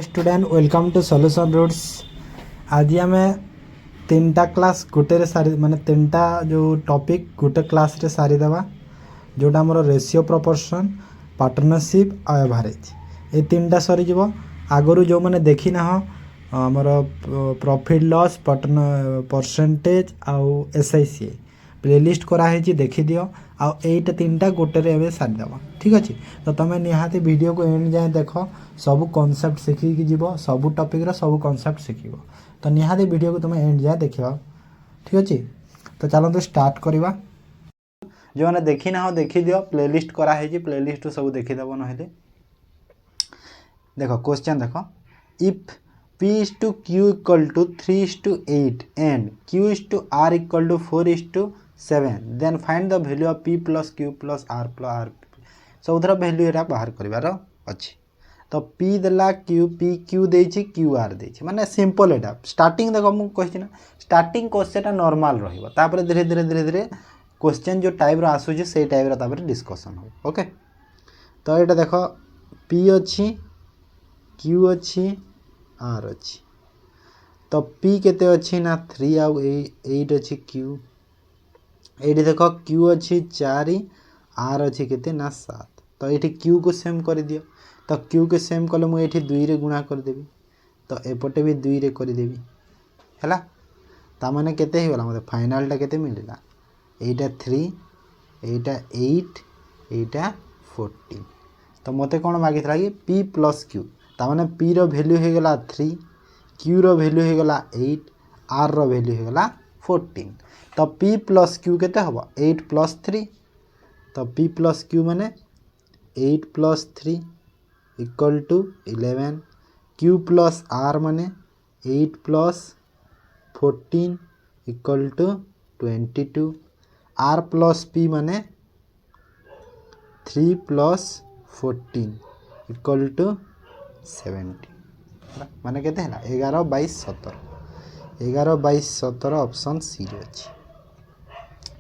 Student welcome to solution roots. आज आम तीन टा क्लास गोटे सारी माने तीन टा जो टॉपिक गोटे क्लास रे सारी देवा जोटा हमर रेशियो प्रोपोर्शन पार्टनरशिप आ एवरेज ए तीन टा सरी जीवो। आगरू जो माने देखी ना हो हमर प्रॉफिट लॉस परसेंटेज आउ एसआईसी प्लेलिस्ट करा है देखी दियो आ एटा तीन टा गोटे रे एबे सारी देवा। ठीक अछि तो तमे निहाती वीडियो को एंड जाए देखो सब कॉन्सेप्ट सीखी कि जीवो सब टॉपिक रो सब कॉन्सेप्ट सीखिबो तो निहाती वीडियो को तमे एंड जाए देखियो। ठीक अछि तो चलो स्टार्ट करवा। जो मैंने देखी ना हो देखी दियो प्लेलिस्ट करा है प्लेलिस्ट सब देखीदेव ना देख क्वेश्चन देख if P is to Q equal to 3 is to 8 and Q is to R equal to 4 is to 7 then find the value of P plus Q plus R सबुथर value एरा बाहर करार अच्छी तो P देला Q P Q देछि Q R देछि माने सिंपल एटा स्टार्टिंग देखो मु कहि ना स्टार्टिंग क्वेश्चन नॉर्मल रहिबो तापर धीरे धीरे क्वेश्चन जो टाइप रो आसुछि से टाइप रो तापर डिस्कशन हो। ओके तो एटा देखो P अच्छी Q अच्छी R अच्छी तो P केते अच्छी ना 3 आउ 8 अच्छी Q एठी देखो Q अच्छी 4 R अच्छी केते ना 7 तो एठी Q को सेम कर दियो तो Q को सेम कले मु एठी 2 रे गुणा कर देबी तो एपटे भी 2 रे कर देबी हैला ता माने केते हे गला मते फाइनल टा केते मिलिला एटा 3 एटा 8 एटा 14 तो मते कोन मागितला कि P plus Q ता माने P रो वैल्यू हे गला 3 Q रो वैल्यू हे गला 8 R रो वैल्यू हे गला 14 तो P plus Q केते हबो 8 plus 3 तो P plus Q माने 8 plus 3 equal to 11 Q plus R माने 8 plus 14 equal to 22 R plus P माने 3 plus 14 equal to 70 माने केते हला 11 22 17 11 22 17 ऑप्शन सी रे अछि।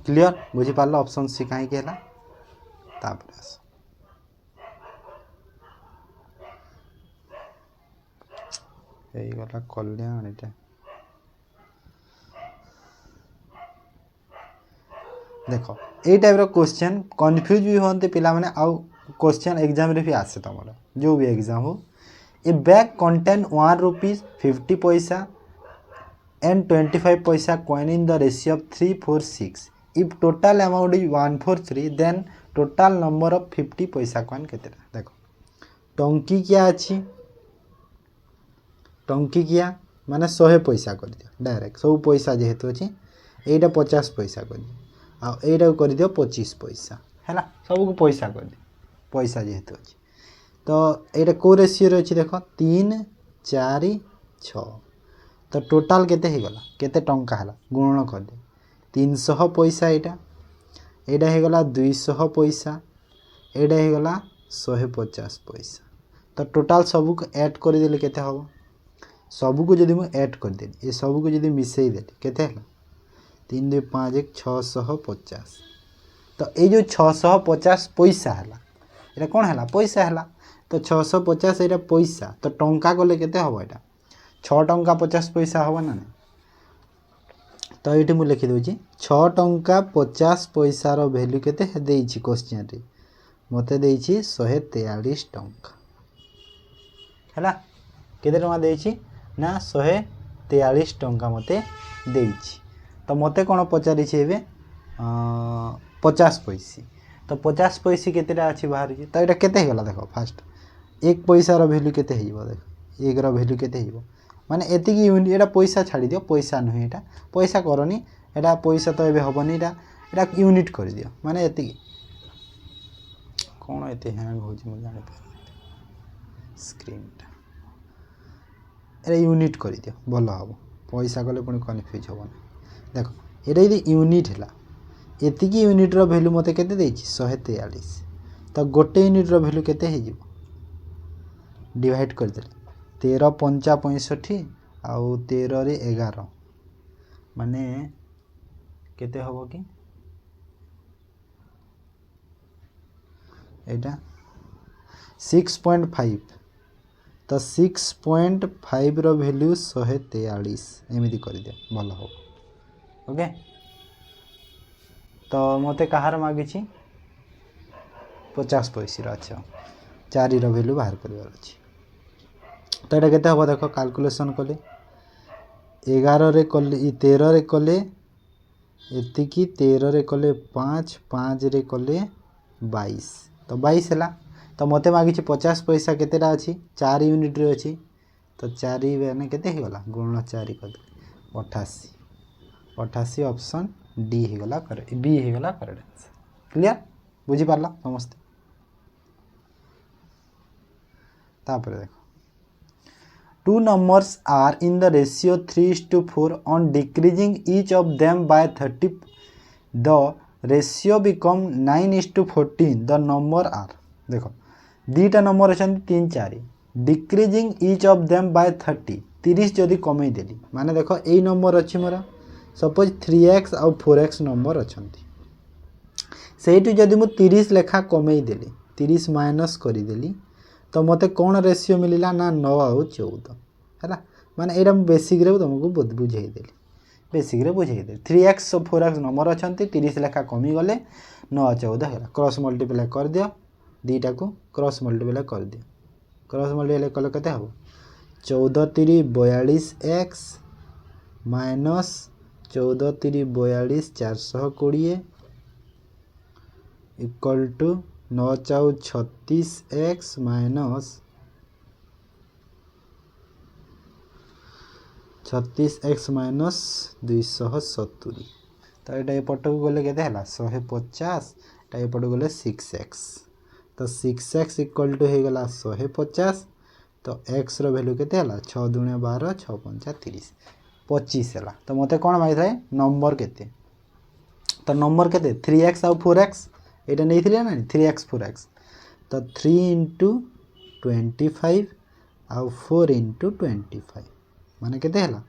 क्लियर बुझी पारलो ऑप्शन सी काहे के हला तापर आस एई गला कल्याण एटा देखो ए टाइप रो क्वेश्चन कंफ्यूज भी होते पिला माने आउ क्वेश्चन एग्जाम रे भी आसे तमरो जो भी एग्जाम हो ए बैग कंटेन 1 रुपीस 50 पैसा and 25 पैसा coin in the ratio of 346 if total amount is 143 then total number of 50 पैसा coin केतेटा देखो टंकी क्या अछि टंकी क्या माने 100 पैसा कर दियो डायरेक्ट सब पैसा जेहेतु अछि एटा 50 पैसा कर दियो आ एटा कर दियो 25 पैसा हैला सब को पैसा कर दियो पैसा जेहेतु अछि तो एटा को रेशियो रे अछि देखो 3 4 6 तो टोटाल केते हे गला केते टंका हला गुणन कर दे 300 पैसा एटा एटा हे गला 200 पैसा एटा हे गला 150 पैसा तो टोटाल सब को ऐड कर देले केते हबो सब को जदी मु ऐड कर दे ए सब को जदी मिसई दे केते हला 3 2 5 1 650 तो ए जो 650 पैसा हला एटा कोन हला पैसा हला तो 650 एटा पैसा तो टंका गले केते हबो एटा 6 टंका 50 पैसा हबो ना तो ये मुझे लिखी दूची 6 टंका 50 पैसा रो वैल्यू केते देइछि क्वेश्चन रे मते देइछि 143 टंका हैला केते टंका देइछि ना 143 टंका मते देइछि तो मते कोन पचारि छि एबे 50 पैसा तो 50 पैसा केतेटा अछि बाहर छि तो एटा केते हे गला देखो फास्ट 1 पैसा रो वैल्यू केते हेइबो देखो 1 रो वैल्यू केते हेइबो माने एति की यूनिट एटा पैसा छाड़ी दियो पैसा नहीं एटा पैसा करनी एटा पैसा तो एबे हबनी एटा यूनिट कर दियो माने एति कोन एते हैंग हो जे मु जाने पर स्क्रीन टा एटा यूनिट कर दियो भलो हबो पैसा कले पुनी कन्फ्यूज हबनी देखो एटा यदि यूनिट हला एति की यूनिट रो वैल्यू मते केते देछि 143 तो गोटे यूनिट रो वैल्यू केते हे जिवो डिवाइड कर देले 13 पंचा 65 आउ 13 रे 11 माने केते हबो कि एटा 6.5 तो 6.5 रो वैल्यू 143 एमती कर दियो भल हो। ओके तो मते कहार मागी 50 पैसा। अच्छा 4 रो वैल्यू बाहर करवार अछि। तो ये केते हम देख कैलकुलेशन कले 11 रे कले 13 रे कले एतिकी 13 रे कले 5 5 रे कले 22 तो 22 है। तो मते मागी 50 पैसा केतेटा अच्छी 4 यूनिट रे अच्छी तो 4 मैंने केते ही गला गुण 4 कर 88 88 ऑप्शन डी ही गला करे बी ही गला करेक्ट आंसर। क्लियर बुझी पारला समस्त। तापर देखो two numbers are in the ratio 3:4 on decreasing each of them by 30 the ratio become 9:14 the number are देखो दीटा नंबर अच्छा 3 4 decreasing each of them by 30 जदि कमे देली माने देखो यही नंबर अच्छी मोर सपोज 3x आउ 4x नंबर अच्छा से जदि मु 30 लेखा कमे देली 30 माइनस करदेली तो मते कौन रेशियो मिलला ना 9 आउ 14 है माने एटा बेसिक रे तुमको बुझेदेली बेसिक रे बुझेदेली 3x और 4x नंबर अच्छा 30 लेखा कमी गले 9 14 है क्रॉस मल्टीप्लाई कर दियो दीटा को क्रॉस मल्टीप्लाई कर दियो क्रॉस मल्टीप्लाई कले केते हो 14 3 42x minus 14 3 42 420 equal to 9 4 36x minus 36x minus 270 तो ये एपट को गले केते हला 150 एपट गले 6x तो 6x इक्वल टू हो गला 150 तो x रो वैल्यू केते हला 6 दूने 12 6 5 30 25 हला। तो मते कोन माइ थाए नंबर केते तो नंबर केते 3x और 4x एटा नै थिले ना 3x 4x तो 3 * 25 और 4 * 25 माने केते हला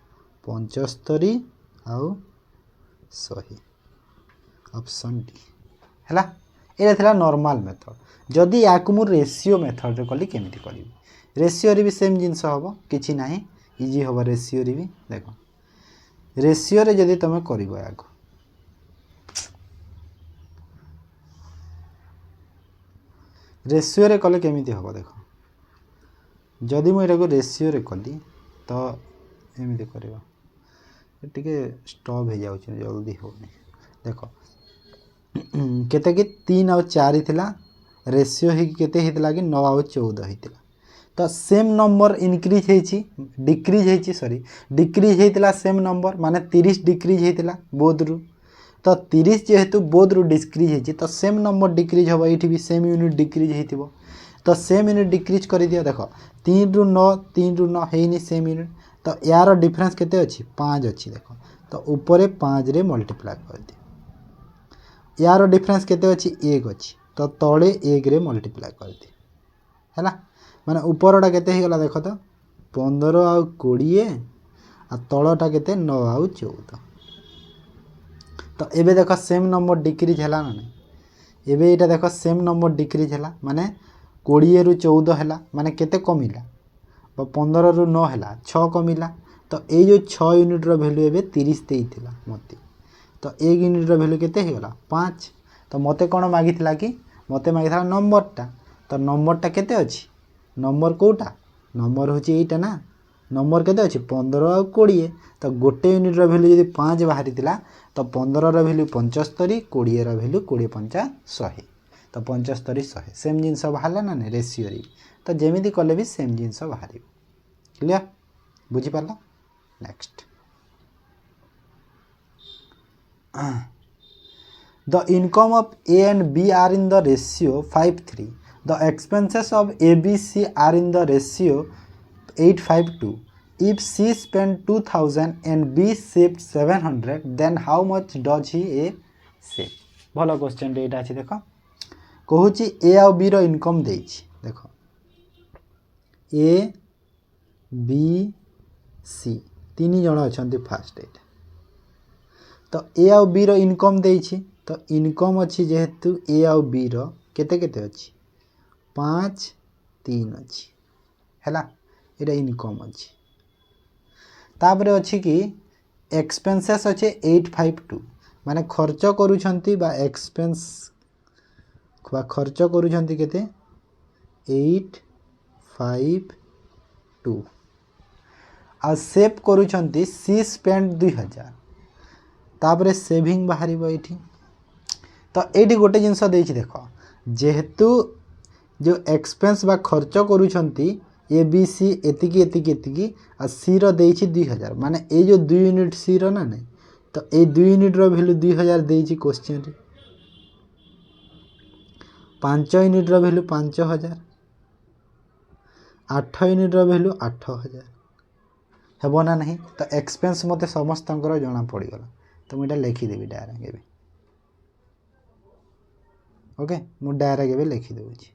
75 आउ 100 ऑप्शन डी हला। एटा थिला नॉर्मल मेथड जदि याकु मु रेशियो मेथड रे कली केमिति करी रेशियो रे भी सेम जिंस हबो किछि नाही इजी हबो रेशियो रे भी देखो रेशियो रे जदि तमे करिवो याकु रेशियो रे कले केमिति हबो देखो जदि मु एटा को रेशियो रे कली तो एमिति करबा टिके स्टॉप हो जाउ जल्दी होनी देखो केते कि 3 और 4 थिला रेशियो ही केते हितला कि 9 और 14 हितला तो सेम नंबर इनक्रीज हेची डिक्रीज हेची सॉरी डिक्रीज हेतला सेम नंबर माने 30 डिक्रीज हेतला बोथ रु तो 30 जेहेतु बोथ रु डिक्रीज हेची तो सेम नंबर डिक्रीज होबा एठी भी सेम यूनिट डिक्रीज हेतिबो तो सेम यूनिट डिक्रीज कर दिया देखो 3 रु 9 हेनी सेम यूनिट तो यार डिफरेंस केते अछि 5 अछि देखो तो ऊपर 5 रे मल्टीप्लाई कर दे यार डिफरेंस केते अछि 1 अछि तो तळे 1 रे मल्टीप्लाई कर दे हैला माने ऊपरटा केते ही गला देखो तो 15 आउ 20 आ तळटा केते 9 आउ 14 तो एबे देखो सेम नंबर डिक्रीज हैला ना नहीं एबे एटा देखो सेम नंबर डिक्रीज हैला माने 20 रु 14 हैला माने केते कमिला 15 रु 9 हैला 6 कमिला तो ए जो 6 यूनिट रो वैल्यू एबे 30 देइथिला मते तो 1 यूनिट रो वैल्यू केते हेला 5 तो मते कोन मागिथिला कि मते मागिथिला नंबरटा तो नंबरटा केते अछि नंबर कोटा नंबर होची एटा ना नंबर केते अछि 15 और 20 तो गोटे यूनिट रो वैल्यू यदि 5 बाहरी थिला तो 15 रो वैल्यू 75 20 रो वैल्यू 20 5 100 तो 75 100 सेम जिंस बाहरला ना रेशियो रे तो जेमिति कले भी सेम जिंस बाहरी क्लियर बुझी पारला next the income of A and B are in the ratio 5:3 the expenses of ABC are in the ratio 8:5 if C spent 2000 and B saved 700 then how much does he A save भलो question एटा अछि देखो कहूची A और B रो income देछि देखो A B C तीन जण अछंती fast एटा तो A और B रो इनकम देछि तो इनकम अच्छी जेहेतु A और B रो केते केते अच्छी 5 3 अच्छी हैला एटा इनकम अच्छी तापर अच्छी कि एक्सपेंसेस अच्छे 852 माने खर्च करूछंती बा एक्सपेंस खर्च करूछंती केते 852 आ सेव करूछंती सी स्पेंड 2000 तापर सेविंग बाहर ये तो ये गोटे जिनस देख जेहेतु जो एक्सपेंस बा खर्च करूछंती ए बी सी एतिकी एतिकी एतिकी आ सी रो देइछि 2000 माने ए जो 2 यूनिट सी रो ना नहीं तो ए 2 यूनिट रो वैल्यू 2000 देइछि क्वेश्चन रे 5 यूनिट रो वैल्यू 5000 8 यूनिट रो वैल्यू 8000 हेबो ना नहीं तो एक्सपेंस मते समस्तंकर जना पड़ी गला तो मुझे लिखिदेवी डायरेक्ट एबे ओके मु डायरेक्ट एबे लिखिदेउछि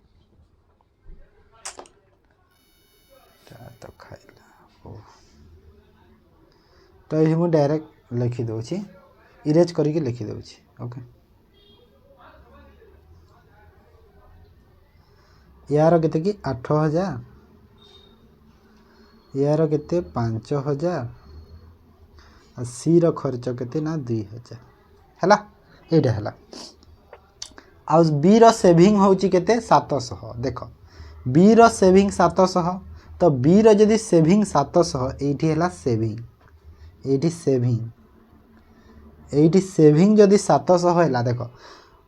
तो खाइला तो ये मु डायरेक्ट लिखिदेउछि इरेज करके लिखिदेउछि ओके यार केते कि 8000 यार केते 5000 आ सी रो खर्च केते ना 2000 हैला एटा हैला आ बी रो सेविंग होउची केते 700 देखो बी रो सेविंग 700 तो बी रो जदी सेविंग 700 एठी हैला सेविंग एठी सेविंग जदी 700 हैला देखो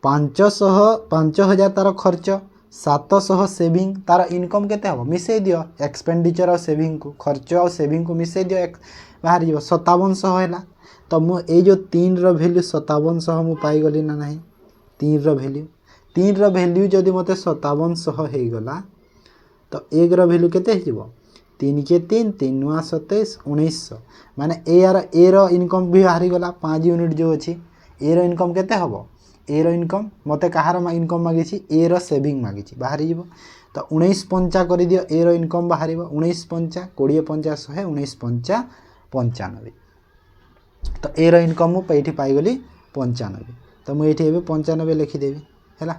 5000 तार खर्च 700 सेविंग तार इनकम केते हबो मिसै दियो एक्सपेंडिचर और सेविंग को खर्च और सेविंग को मिसै दियो बाहर जीव 5700 हैला तो मु ए जो 3 रो वैल्यू 5700 मु पाई गली ना नहीं 3 रो वैल्यू जदी मते 5700 हे गला तो 1 रो वैल्यू केते हिजबो 3 के 3 3 9 27 1900 माने ए रो इनकम भी बाहरी गला 5 यूनिट जो अछि ए रो इनकम केते हबो ए रो इनकम मते कहार इनकम मागी छी ए रो सेविंग मागी छी बाहरी जीवो तो 19 5 कर दियो ए रो इनकम बाहरीबो 19 5 20 50 100 19 5 95 तो ए रो इनकम मु पैठी पाई गली 95 तो मु एठी एबे 95 लिखि देबी हैला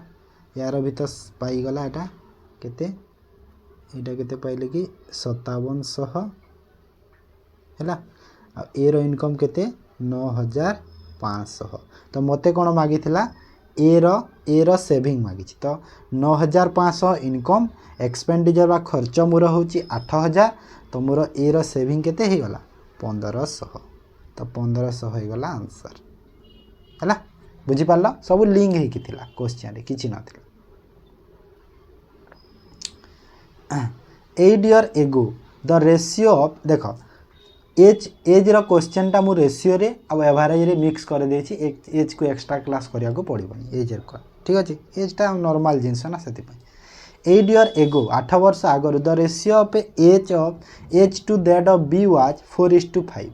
यार भी तो पाई गला एटा केते पाइले कि 5700 हैला आ ए रो इनकम केते 9500 तो मते कोन मागी थिला ए रो सेविंग मागी छी तो 9500 इनकम एक्सपेंडिचर बा खर्च मोर होची 8000 तो मोर ए रो सेविंग केते हे गला 1500 तो 1500 हो गला आंसर हैला बुझी पारला सब लिंक हे किथिला क्वेश्चन रे किछि नथिला 8 year ago the ratio of देखो एज रो क्वेश्चन टा मु रेशियो रे अब एवरेज रे मिक्स कर देछि एज को एक्स्ट्रा क्लास करिया को पड़िबनी एज रे ठीक अछि एज टा नॉर्मल जिंस ना सेति 8 year ago 8 वर्ष आगर the ratio of age to that of B was 4:5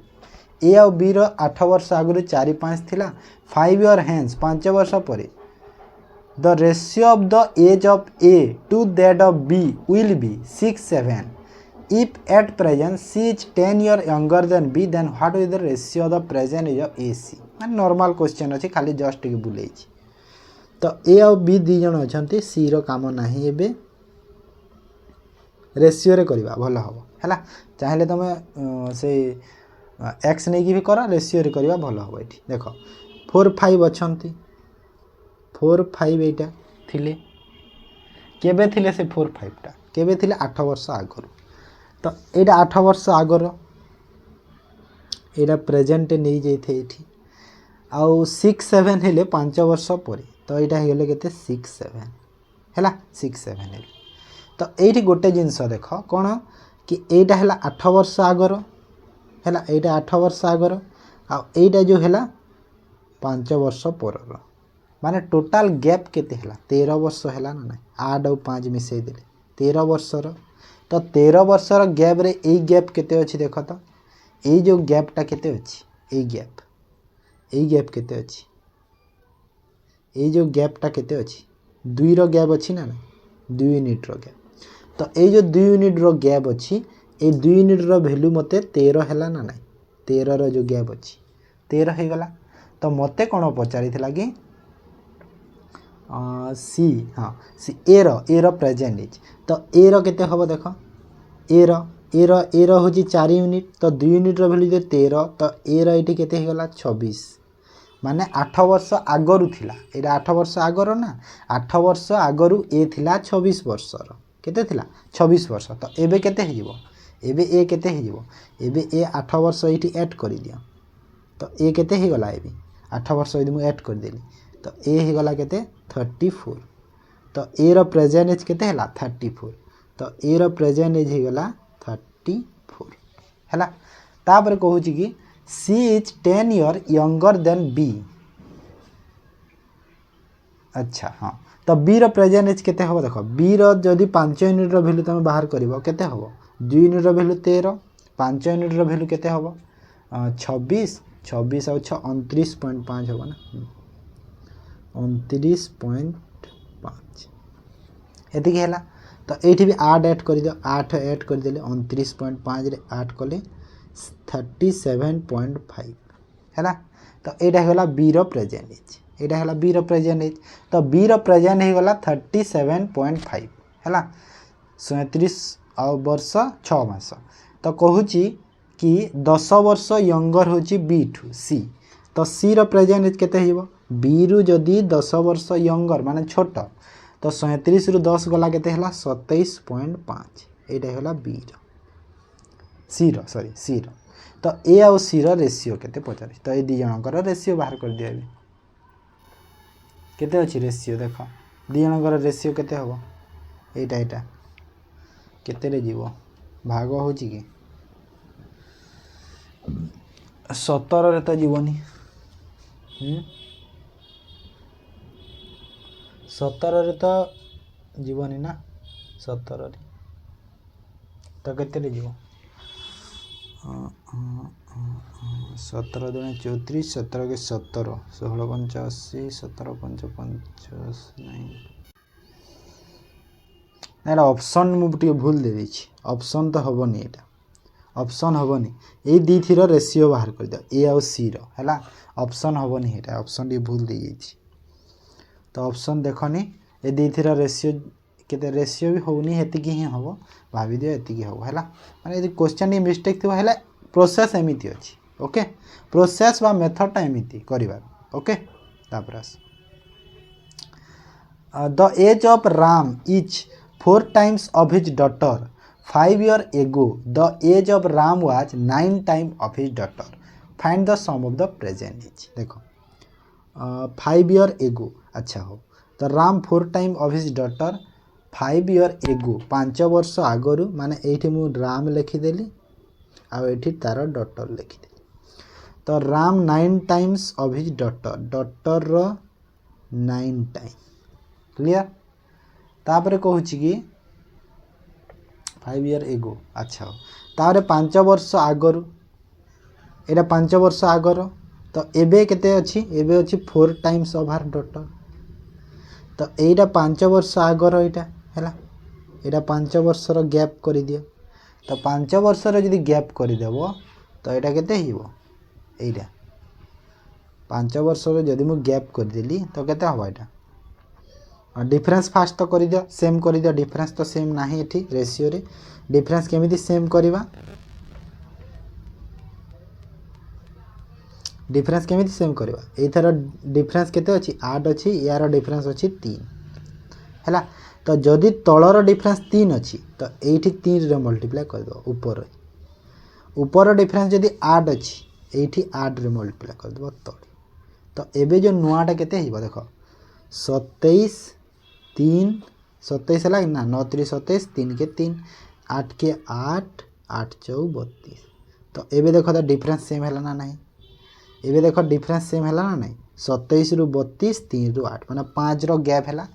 A और बी रो 8 वर्ष आगर 4:5 थिला 5 year hence 5 वर्ष परे the ratio of the age of A to that of B will be 6:7 if at present C is 10 years younger than B then what is the ratio of the present age of AC मान normal question अछि खाली just के बुलेई छी तो ए और be the जण अछंती सी रो काम नाही एबे रेशियो रे करबा भलो हबो हैला चाहेले तमे से x नै की भी करा रेशियो रे करबा भलो हबो एठी देखो 4 5 अछंती 4 5 एटा थिले केबे थिले से 4 5 टा केबे थिले 8 वर्ष आगरु तो एटा 8 वर्ष आगर एटा प्रेजेंट नहीं जाइथे एठी आउ 6 7 हेले 5 वर्ष परे तो एटा हे गेले केते 6 7 हैला 6 7 हेले तो एठी गोटे जिंस देखो कोन कि एटा हैला 8 वर्ष आगर हैला एटा 8 वर्ष आगर आ एटा जो हैला 5 वर्ष परर माने टोटल गैप केते हैला 13 वर्ष हैला ना 8 और 5 मिसै देले 13 वर्ष रो तो 13 वर्षर गैप रे ए गैप केते अछि देखो तो ए जो गैप टा केते अछि ए गैप केते अछि ए जो गैप टा केते अछि 2 रो गैप अछि ना 2 यूनिट रो गैप तो ए जो 2 यूनिट रो गैप अछि ए 2 यूनिट रो वैल्यू मते 13 हैला ना 13 रो जो गैप अछि 13 हे गला तो मते कोन पचारि थिला कि सी हाँ सी ए रो प्रेजेंट एज तो ए रो केते हबो देखो ए रो ए हूँ 4 यूनिट तो 2 यूनिट भैल्यू जो 13 तो ए रही के गला 26 माने 8 वर्ष आगरू थिला एटा 8 वर्ष आगर ना 8 वर्ष आगरू ए थिला 26 वर्षर केते थिला 26 वर्ष तो एबे केते हे जिवो एबे ए केते हे जिवो एबे ए 8 वर्ष एठी ऐड कर दियो तो ए केते हे गला एबे 8 वर्ष यदि मु ऐड कर देली तो ए हे गला केते 34 तो ए रो प्रेजेंट एज केते हला 34 तो ए रो प्रेजेंट एज हे गला 34 हला तापर कहू छी कि she is 10 year younger than B अच्छा हाँ तो बी रो प्रेजेंट एज केते हबो देखो बी रो जदी 5 यूनिट रो वैल्यू तुम बाहर करबो केते हबो 2 यूनिट रो वैल्यू 13 5 यूनिट रो वैल्यू केते हबो 26 26 और 29.5 हबो ना 29.5 एति के हला तो एठी भी 8 ऐड कर दियो 8 ऐड कर देले 29.5 रे 8 कले 37.5 हैला तो एटा होला बी रो प्रेजेंट एज एटा होला बी रो प्रेजेंट एज तो बी रो प्रेजेंट हे गला 37.5 हैला 37 वर्ष 6 मास तो कहूची कि 10 वर्ष यंगर होची बी टू सी तो सी रो प्रेजेंट एज केते हिबो बी रु जदी 10 वर्ष यंगर माने छोट तो 37 रु 10 गला केते हला 27.5 एटा होला बी रो सी रो सॉरी सी रो तो ए आउ सी रो रेशियो केते पचार तो ए दी जनकर रेशियो बाहर कर दिया केते अछि रेशियो देखो दी जनकर रेशियो केते हबो एटा एटा केते रे जीवो भाग होची कि 17 रे तो जीवनी 17 रे तो जीवनी ना 17 रे तो केते रे जीवो 17 दूनी 34 17 के 17 16 85 17 5 50 नहीं ना ऑप्शन मुझे भूल दे दी ऑप्शन तो हेनी एटा ऑप्शन हेनी ये दी थी रेशियो बाहर कर दियो ए आउ सी रो हैला ऑप्शन हेनी एटा ऑप्शन टी भूल दे जाइए तो ऑप्शन देखनी ए दी थी रेशियो केते रेशियो भी होनी हेती ही हम भाभी दियो एति हम है माने यदि क्वेश्चन टी मिस्टेक थी है प्रोसेस एमती अच्छी ओके प्रोसेस बा मेथडटा एमती कर okay the age of Ram is 4 times of his daughter 5 years ago the age of ram was 9 times of his daughter find the sum of the present age देखो 5 years ago अच्छा हो तो Ram 4 times of his daughter 5 years ago 5 वर्ष आगरू माने एठी मु राम लिखिदेली आ एठी तार डॉटर लिखिदेली तो Ram 9 times of his daughter रो 9 टाइम क्लियर तापरे कहूची कि 5 years ago अच्छा हो तारे 5 वर्ष आगरू एटा 5 वर्ष आगर तो एबे केते अछि एबे अछि 4 times of her daughter तो एटा 5 वर्ष आगर एटा हैला एटा 5 वर्ष रो गैप करि दियो तो 5 वर्ष रो जदी गैप करि देबो तो एटा केते हिबो एटा 5 वर्ष रो जदी मु गैप कर देली तो केते हबो एटा डिफरेंस फास्ट तो कर दियो सेम कर दियो डिफरेंस तो सेम नाही एठी रेशियो रे डिफरेंस केमिति सेम करबा डिफरेंस केमिति सेम करबा एथर डिफरेंस केते अछि 8 अछि यार डिफरेंस अछि 3 हैला तो जदी तळर डिफरेंस 3 अछि तो एठी 3 रे मल्टीप्लाई कर दो ऊपर डिफरेंस जदी 8 अछि एठी 8 रे मल्टीप्लाई कर दो तळे तो एबे जो नुआटा केते हिबो देखो 27 3 27 है ना 9 3 27 3 के 3 8 के 8 8 4 32 तो एबे देखो तो डिफरेंस सेम है ना नहीं एबे देखो डिफरेंस सेम है ना नहीं 27 रु 32 3 रु 8 माने 5 रो गैप है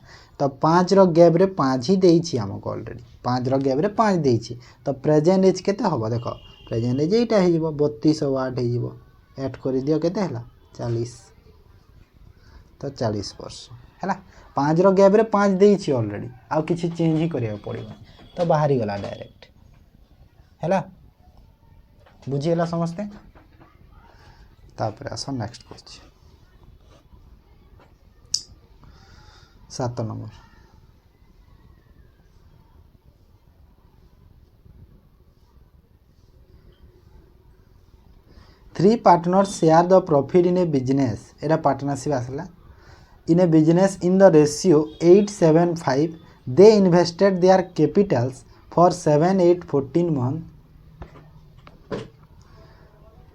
तो 5 रो गैप रे 5 ही देइछि हमको ऑलरेडी 5 रो गैप रे 5 देइछि तो प्रेजेंट एज केते होबो देखो प्रेजेंट एज एटा हे जिवो 32 और 8 हे जिवो ऐड कर दियो केते हला 40 तो 40 वर्ष है 5 रो गैप रे 5 देइछि ऑलरेडी आ किछि चेंज ही करिया पड़िबो तो बाहर ही गला डायरेक्ट हैला बुझिएला समझते तापर आस next question 7 number 3 partners share the profit in a business. एटा पार्टनरशिप आसला in a business in the ratio 875. They invested their capitals for 7, 8, 14 months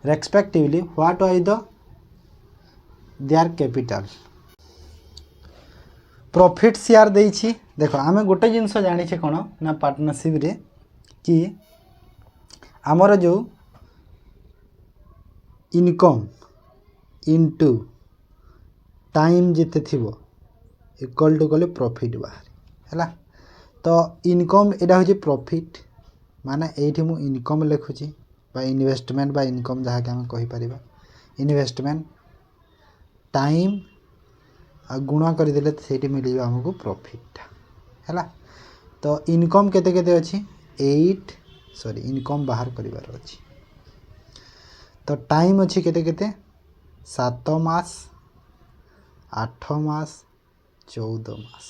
respectively. What was their capital? Profit share देछि देखो आमे गोटे जिनस जानिछे कोन ना पार्टनरशिप रे कि आमर जो इनकम इनटू टाइम जिते थिबो इक्वल टू कले प्रॉफिट बाहर हैला। तो इनकम एटा हो प्रॉफिट माने एठी मु इनकम लिखुची बा इन्वेस्टमेंट बा इनकम जहा के हम कहि परिबा इन्वेस्टमेंट टाइम आ गुणा कर देले सेठी मिल हमको प्रॉफिट हैला। तो इनकम केते केते अछि 8 सॉरी इनकम बाहर करिवार अछि। तो टाइम अछि केते केते 7 मास 8 मास 14 मास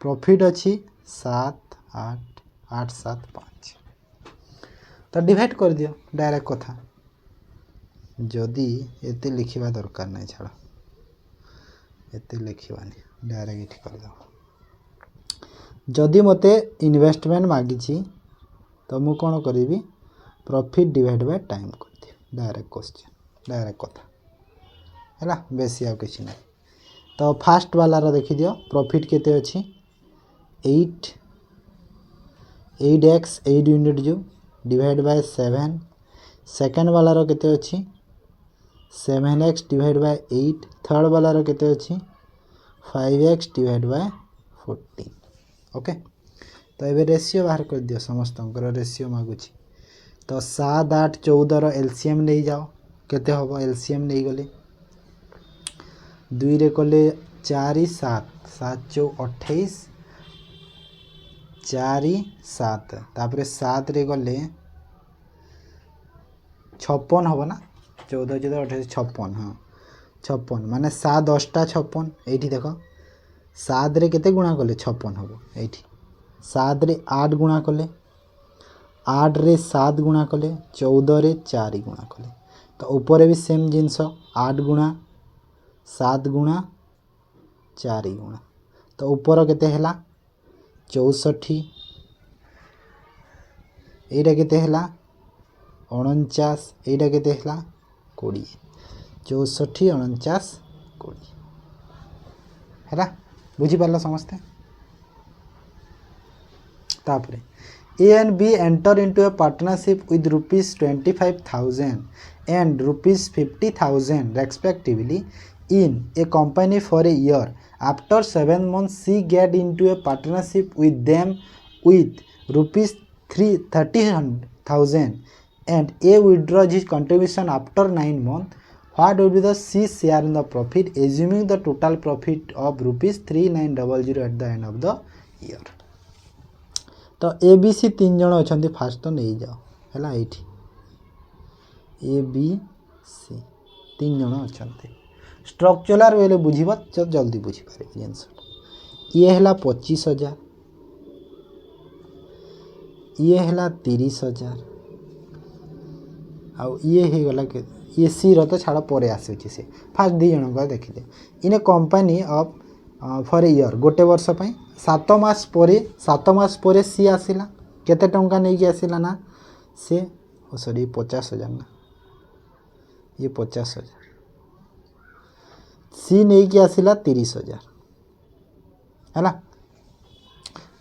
प्रॉफिट अछि 7 8 8 7 5। तो डिवाइड कर दियो डायरेक्ट कथा जदि एते लिखिबा दरकार नै छाड़ एते लिखिबानी डायरेक्ट इठ कर दो। जदि मते इन्वेस्टमेंट मागिछि तो मु कोन करिवि प्रॉफिट डिवाइड बाय टाइम कर दियो डायरेक्ट क्वेश्चन डायरेक्ट कथा हैला बेसी आ किछि नै। तो फर्स्ट वाला रो देखि दियो प्रॉफिट केते अछि 8 8x 8 यूनिट जो डिवाइड बाय 7। सेकंड वाला रो केते अछि 7x डिवाइड बाय 8। थर्ड वाला रो केते अछि 5x डिवाइड बाय 14। ओके तो एबे रेशियो बाहर कर दियो समस्त रेशियो मागुछि। तो 7 8 14 रो एलसीएम नै जाओ केते होबो एलसीएम नै गले 2 रे कले 4 7 7 4 28 4 7 तापरे 7 रे गले 56 होबो ना 14 14 28 56 हाँ 56 माने 7 10 टा 56 एठी देखो 7 रे केते गुणा कले 56 होबो एठी 7 रे 8 गुणा कले 8 रे 7 गुणा कले 14 रे 4 गुणा कले। तो ऊपर भी सेम जिनस 8 गुणा 7 गुणा 4 गुणा तो ऊपर केते हैला 64 एटा केते हैला 49 एटा केते हैला 20 64 49 20 हैला बुझी पारला समस्ते। तापरे A and B enter into a partnership with rupees 25,000 and rupees 50,000 respectively in a company for a year. After 7 months she get into a partnership with them with rupees 30,000 and A withdraws his contribution after 9 months. What will be the C share in the profit assuming the total profit of rupees 3900 at the end of the year. तो A B C 3 जण अछंती fast तो नहीं जाओ हैला एठी A B C 3 जण अछंती structural वेले बुझिबा तो जल्दी बुझी पारे आंसर ये हैला 25,000 ये हैला 30,000 आ ये हे गला के ये सी रो तो छाड़ परे आसे से फास्ट 2 जण को देखि they in company of for a year गोटे वर्ष पई 7 मास परे सी आसिला केते टंका नै कि आसिला ना से ओ सॉरी 50,000 ना ये 50,000 सी नै कि आसिला 30,000 हैला।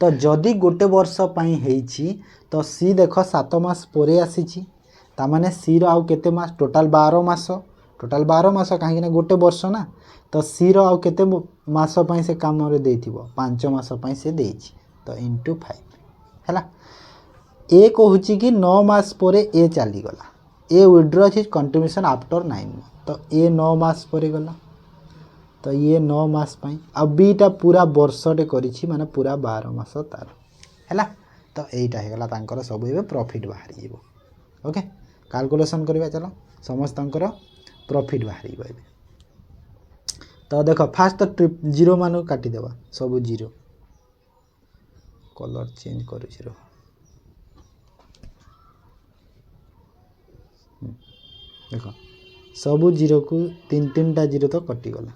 तो जदि गोटे वर्ष पई हेछि तो सी देखो 7 मास परे आसीछि ता माने सी रो आउ केते मास टोटल 12 मास काहे ना गोटे वर्ष ना तो सी रो आउ केते मास पई से काम रे देथिबो 5 मास पई से देछि तो इनटू 5 हैला। ए कहूची कि 9 मास परे ए चली गला A withdraw his contribution after 9 month तो ए 9 मास परे गला तो ये 9 मास पई अब बीटा पूरा वर्षटे करिछि माने पूरा 12 मास तार हैला। तो एटा हे गला तांकर सब एबे प्रॉफिट बाहरी जेबो। ओके कैलकुलेशन करबा चलो समस्तंकर प्रॉफिट बाहरी एबे तो देखो फास्ट तो ट्रिप जीरो मानो काटी देबा सब जीरो कलर चेंज करू जीरो देख सबू जीरो को तीन तीन टा जीरो तो कटिगला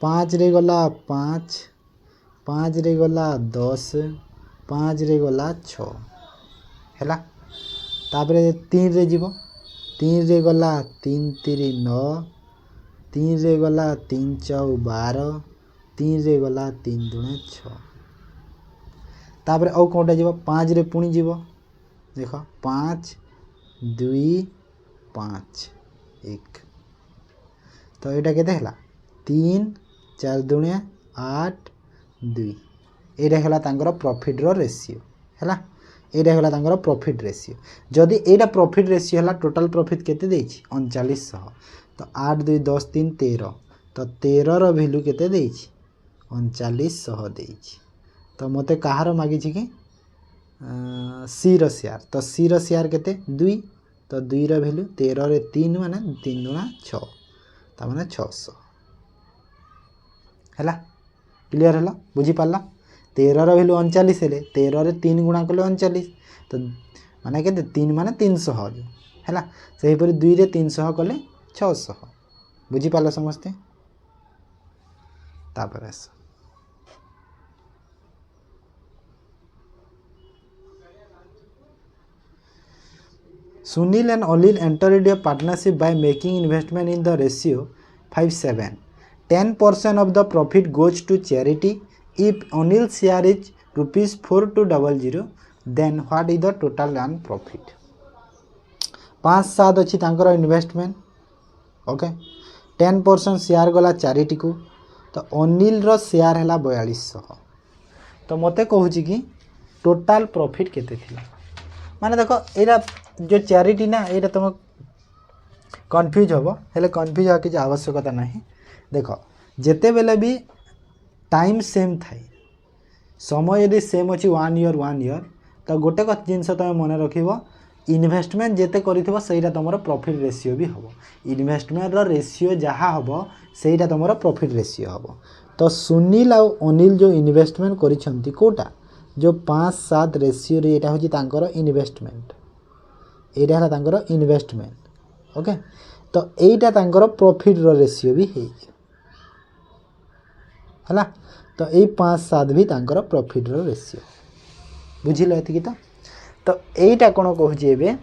5 रे गला 5 5 रे गला 10 5 रे गला 6 हैला तापरे 3 रे जीवो 3 रे गला 3 3 9 3 रे गला 3 4 12 3 रे गला 3 2 6 तापरे आउ कोटा जीवो 5 रे पुणी जीवो देख 5 2 5 1 तो यहाँ के 3 4 दुनिया 8 2 यहाँ है प्रॉफिट रो रेशियो है यहाँ है प्रॉफिट रेशियो जदि यहाँ प्रॉफिट रेशियो है टोटल प्रॉफिट केते देछि 3900 तो 8 2 10 3 13 तो 13 रो वैल्यू केते देछि 3900 देछि तो मते कहार मागी कि सी रो शेयर तो सी रो शेयर केते 2 तो 2 रो वैल्यू 13 रे 3 माने 3 गुणा 6 ता माने 600 है क्लियर है बुझी पाला 13 रो वैल्यू 39 हेले 13 रे 3 गुणा कले 39 तो माने के 3 माने 300 है से 2 रे 300 कले 600 बुझी पाला समस्ते तापर आस Sunil and Olil entered into a partnership by making investment in the ratio 5:7. 10% of the profit goes to charity. If Anil's share is rupees 4200, then what is the total earned profit? 5-7 अच्छी तांकर investment okay 10% share गला charity को तो अनिल रो share है 4200 तो मते कहूँ कि टोटाल प्रॉफिट केते थिला माने देखो एरा जो चैरिटी ना ये तुम कन्फ्यूज हम हेले कन्फ्यूज हो कि आवश्यकता नहीं देख जिते बेले भी टाइम सेम थाए समय यदि सेम अच्छी 1 ईयर तो गोटे जिनस तुम मन रख इन्वेस्टमेंट जिते कर तुम प्रॉफिट रेशियो भी हम इन्वेस्टमेंट रेशियो जहाँ हम से तुम प्रॉफिट रेशियो हम तो सुनील आउ अनिल जो इन्वेस्टमेंट करिसेंती कोटा जो 5-7 रेशियो रे एटा होची तांकर इन्वेस्टमेंट एटा हला तांकर इन्वेस्टमेंट ओके तो एटा तांकर प्रॉफिट रो रेशियो भी है हला तो ए 5-7 भी तांकर प्रॉफिट रो रेशियो बुझिलो एति की तो एटा कोन कहूची एबे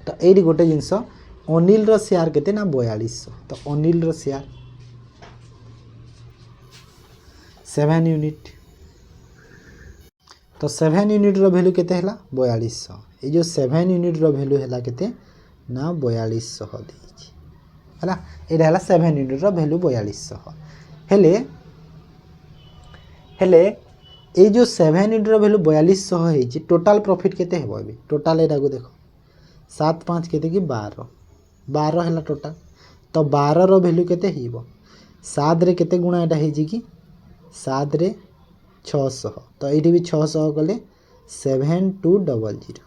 तो एडी गोटे जिंस अनिल रो शेयर केते ना 4200 तो अनिल रो शेयर 7 यूनिट तो 7 यूनिट रो वैल्यू केते हला 4200 ए जो 7 यूनिट रो वैल्यू हला केते ना 4200 देछि हला एडा हला 7 यूनिट रो वैल्यू 4200 हेले ए जो 7 यूनिट रो वैल्यू 4200 हेछि टोटल प्रॉफिट केते हेबो अबे टोटल एडा को देखो 7 5 केते की 12 हला टोटल तो 12 रो वैल्यू केते हेबो 7 रे केते गुणा एडा हेछि कि 7 रे 600 तो ये भी 600 कले 7200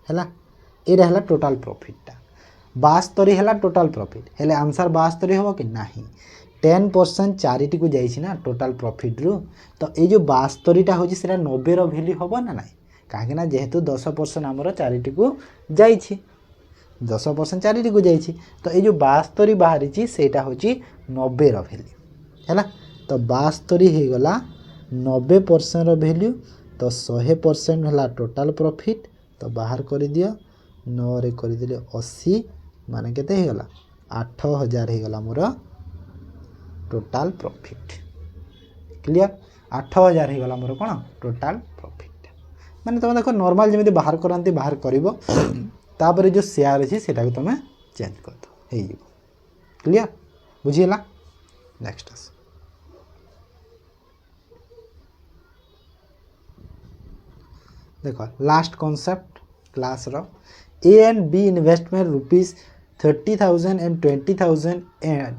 है ये है टोटाल प्रॉफिट 72 है टोटाल प्रॉफिट हेले आंसर 72 हम कि नहीं 10% चैरिटी को जाइए ना टोटाल प्रॉफिट रु तो ये जो 72टा हो 90 रो वैल्यू हम ना ना कहीं जेहेतु 10% आमर चैरिटी को जाइए 10% चैरिटी को जाइए तो ये जो 72 बाहरी सेटा हूँ 90 रो वैल्यू है तो 72 हो गला 90% वैल्यू तो 100% है टोटाल प्रॉफिट तो बाहर कर दियो 9 रे कर दिले 80 माने केते हो गला 8000 हो गला मोर टोटाल प्रॉफिट क्लियर 8000 हो गला मोर कोन टोटाल प्रॉफिट माने तुम देखो नॉर्मल जमी बाहर करंती बाहर करिवो तापर जो शेयर अछि सेटा को तुम चेंज कर दो हे क्लियर बुझिला नेक्स्ट देखो लास्ट कॉन्सेप्ट क्लास रो A and B investment rupees 30,000 and 20,000 and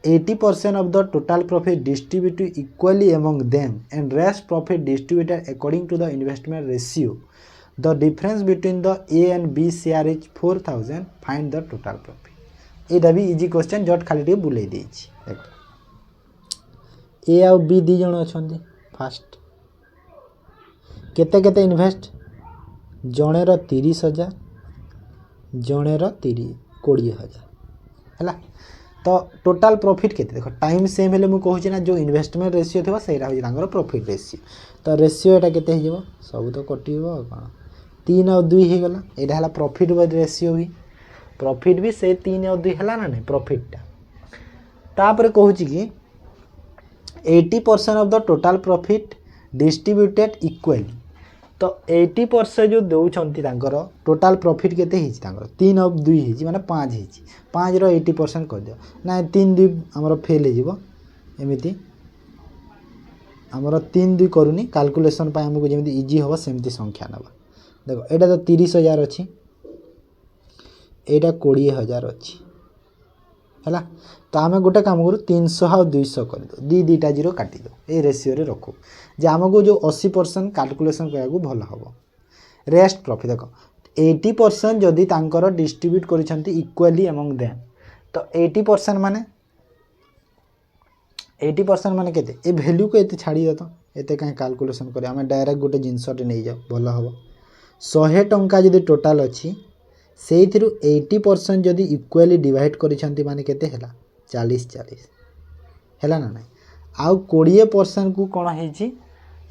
80% of the total profit distributed equally among them and rest profit distributed according to the investment ratio. The difference between the A and B share is 4,000. Find the total profit. ये भी easy question जट खाली टे बुले देछि ए आ be the जण अछंती fast केते केते invest जणे रो 30,000 जणेर 20,000 है। तो टोटाल प्रॉफिट के देख टाइम सेम हेले मुझे कहूँ ना जो इन्वेस्टमेंट रेशियो थी सहीटा हूँ प्रॉफिट रेशियो। तो रेशियो यहाँ के सब तो कटिव कौन 3 और 2 हो गला यहाँ है प्रॉफिट रेशियो भी प्रॉफिट भी से 3 और 2 है ना नहीं प्रॉफिटा तापर कहूँ कि 80% of the total profit distributed equally. तो 80% जो दौरान टोटाल प्रॉफिट केते 3 और 2 माने 5 5 रो 80% कर दियो ना 3 2 आमर फेल हो एमती आमर 3 2 करूनी कैलकुलेशन पे हमको जमी इजी हम सेमती संख्या नवा देखो यहाँ तो 30,000 अच्छी यहाँ 20,000 अच्छी है। तो आम गोटे कम करूँ 300 और 200 कर दो दीटा जीरो काटी दो ये रेशियो रे रखू जे आमको जो 80% कैलकुलेशन करने भल हम रेस्ट प्रॉफिट देख 80% जदि तांकर डिस्ट्रीब्यूट कर इक्वाली एमंग देम तो 80% माने 80% माने केते ए वैल्यू को एते छाड़ी दे तो एते कहीं कैलकुलेशन कर आम डायरेक्ट गोटे जिनसटे नहीं जाओ भल हम 100 टंका जदि टोटाल अच्छी से 80% जदि इक्वाली डिवाइड करिसेंती माने केते हैला 40-40 हैला ना नहीं आउ 20% को कौन है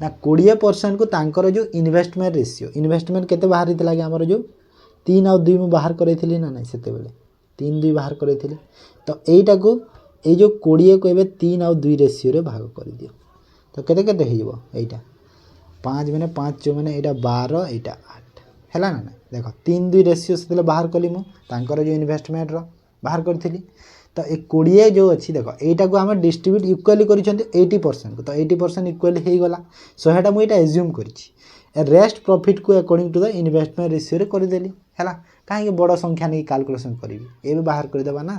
ना 20% को तांकर जो इन्वेस्टमेंट रेशियो इन्वेस्टमेंट केते बाहर इतला कि हमर जो 3 और 2 में बाहर करैथिली ना नहीं सेते बेले 3 2 बाहर करैथिली। तो एटा को ए जो 20 को एबे 3 और 2 रेशियो रे भाग कर दियो तो केते केते हे जबो एटा 5 माने 5 जो माने एटा 12 एटा 8 हैला ना नहीं देखो 3 2 रेशियो से बाहर कली मु तांकर जो इन्वेस्टमेंट रो बाहर करथिली। तो ए 20 जो अच्छी देख यहाँ को आम डिस्ट्रीब्यूट इक्वाली कर 80% को तो 80% इक्वाली हो गला सो है मुझे एज्यूम कर रेस्ट प्रॉफिट को according to the investment ratio रे करदेली है कहीं बड़ संख्या नहीं कैलकुलेशन करी ए भी बाहर करदेबा ना।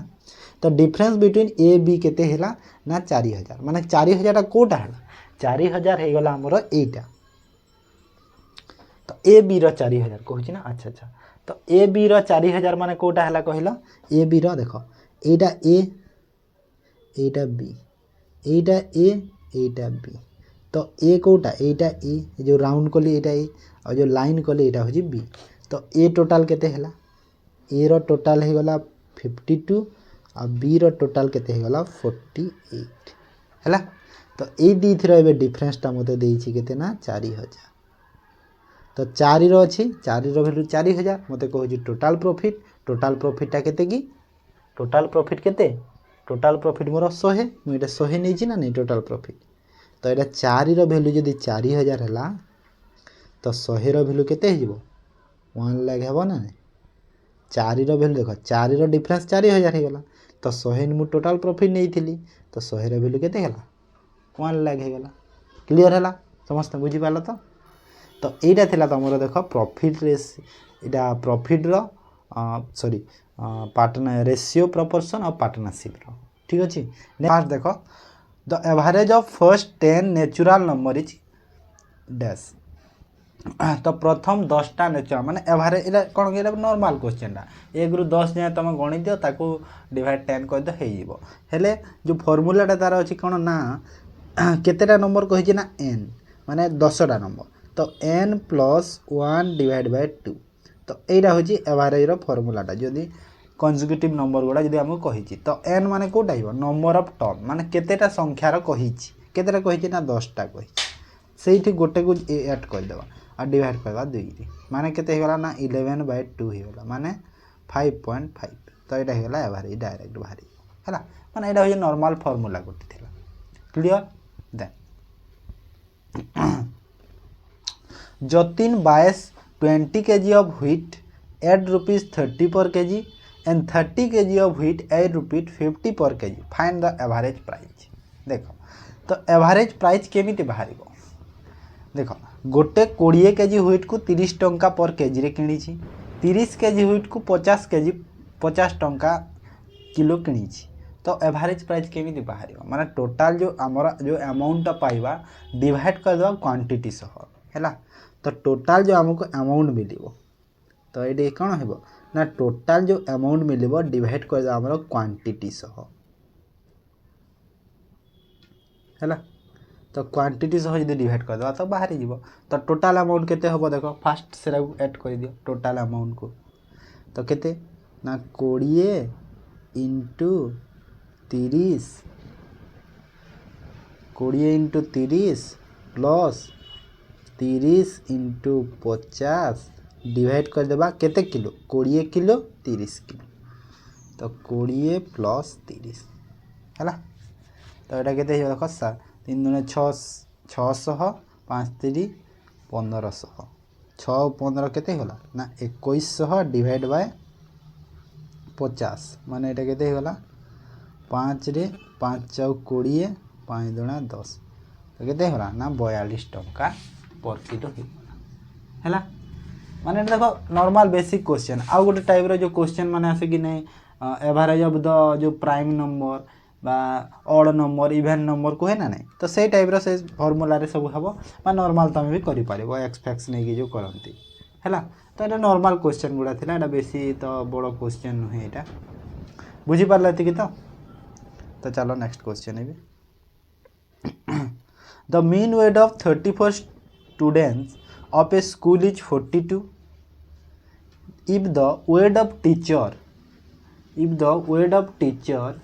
तो डिफरेंस बिटवीन ए बी केते हैला ना 4,000 माने 4,000 कोटा है 4,000 हो गला आमर एटा तो ए बी रो 4,000 कहूँ ना अच्छा अच्छा। तो ए बी रो 4,000 माने कोटा है कहल ए बी रो देख एटा ए एटा बी एटा ए एटा बी तो ए कोटा एटा ए जो राउंड कली एटा ए और जो लाइन कली एटा हो बी। तो ए टोटाल केते हैला ए रो टोटाल हो गला 52 और बी रो टोटाल केते हो गला 48 हैला। तो ए दी थ्रो एबे डिफरेंसटा मते देइछि केते ना 4,000 तो 4 रो अछि 4 रो वैल्यू 4,000 मते कहूछि टोटाल प्रॉफिटटा केते की टोटाल प्रॉफिट केते टोटाल प्रॉफिट मोर 100 मुझे 100 नहीं ना नहीं टोटाल प्रॉफिट। तो यहाँ 4 रो वैल्यू जदि 4,000 है तो 100 रो वैल्यू केते हो 1 लाख हे ना 4 रो वैल्यू देख 4 रो डिफरेंस 4,000 हो गला तो 100 मु टोटाल प्रॉफिट नहीं थी तो 100 रो वैल्यू केते हला 1 लाख हो गला क्लियर है समस्त बुझी पाल। तो यहाँ थिला तुम देख प्रॉफिट रेशियो प्रॉफिट रो सॉरी पार्टनर रेशियो प्रपोर्शन और पार्टनरशिप रो ठीक अच्छे। नेक्स्ट देखो the average of first 10 natural number is dash. तो प्रथम 10टा नेचुरल माने एवरेज एटा कोन के नॉर्मल क्वेश्चन 1 रु 10 जाए तुम गणि दियो ताको डिवाइड 10 कर दो हे जीवो हेले जो फार्मूलाटा तार अछि कोन ना केतेटा नंबर कहि ना n माने 10टा नंबर तो n प्लस 1 डिवाइड बाय 2 तो यहाँ हूँ एवरेज फर्मूलाटा जदि कंजुगेटिव नंबर गुड़ा जब आमको कही तो n माने कौटा हो नंबर ऑफ टर्म माने केतेटा संख्यार कही केतेटा कही ना 10टा कही से गोटे को ऐड करदे और डिवाइड करवा 2 माने केते होगा ना 11/2 होगा माने 5.5 तो यहाँ होगा एवरेज डायरेक्ट बाहर है माने यहाँ हूँ नॉर्मल फर्मूला गोटे थी clear. Then Jatin buys 20 kg of wheat at ₹30 per kg and 30 kg of wheat at ₹50 per kg. Find the average price. देखो तो एवरेज प्राइस केमिति बाहर देख गोटे 20 kg व्हीट को 30 टंका पर केजी रे किणी 30 kg व्हीट को 50 टंका किलो किणी तो एवरेज प्राइस केमिति बाहर माने टोटाल जो आमर जो अमाउंट पाइबा डिवाइड कर दवा क्वांटिटी सह हैला। तो टोटाल जो आमको अमाउंट मिलिबो तो ये कौन हो ना टोटाल जो अमाउंट मिलिबो डिवाइड कर दवा आमर क्वांटिटी सह हैला। तो क्वांटिटी सह जब डिवाइड कर दवा तो बाहरी जीवो तो टोटाल अमाउंट केते होबो देखो फास्ट सेरा ऐड कर दियो टोटाल अमाउंट को तो केते ना 20 इंटू 30 प्लस 30 इंटू 50 डिवाइड कर देबा केते किलो 20 किलो 30 किलो तो 20 प्लस 30 है। तो यहाँ के देख 3 दूने 600 5 3 1500 6 15 केते होला ना 2100 डिवाइड बाय 50 माने এটা केते होला 5 रे 5 चौ 20 5 दूना 10 तो केते होला ना 42 टंका पर किलो है माने देखो नॉर्मल बेसिक क्वेश्चन आउ गोटे टाइप रो जो क्वेश्चन माने आसे कि नहीं एवरेज ऑफ द जो प्राइम नंबर बा ऑड नंबर इवन नंबर को है ना नहीं तो से टाइप रो से फार्मूला रे सब हबो बा नॉर्मल तुम भी करि पारिबो एक्सपेक्ट्स नहीं कि जो करंती हैला तो एटा नॉर्मल क्वेश्चन गुडा थिला एटा बेसी तो बड़ो क्वेश्चन नुहे एटा बुझी पारला कि तो चलो नेक्स्ट क्वेश्चन है the mean weight of 34 students of a school is 42 if the weight of teacher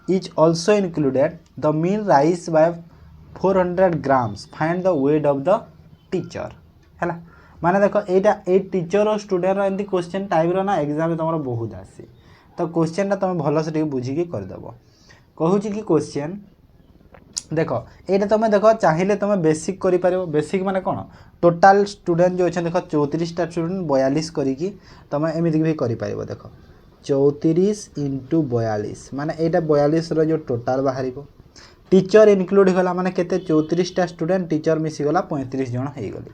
is also included the mean rise by 400 grams find the weight of the teacher है माने देखो एटा a teacher और student रो एंती question type रो ना exam तमरो बहुत आसी तो question टा तुम भलो से बुझी के कर देबो कहू छी कि क्वेश्चन देख ये तुम देख चाहिए तुम बेसिक कर बेसिक माने कौन टोटाल स्टूडेंट जो अच्छे देख 34टा स्टूडेंट 42 करी तुम एमती भी कर देख 34 इंटू 42 माने यहाँ 42 रो जो टोटाल बाहर टीचर इनक्लूड होगा माने केते 34टा स्टूडेंट टीचर मिसीगला 35 जन हो गली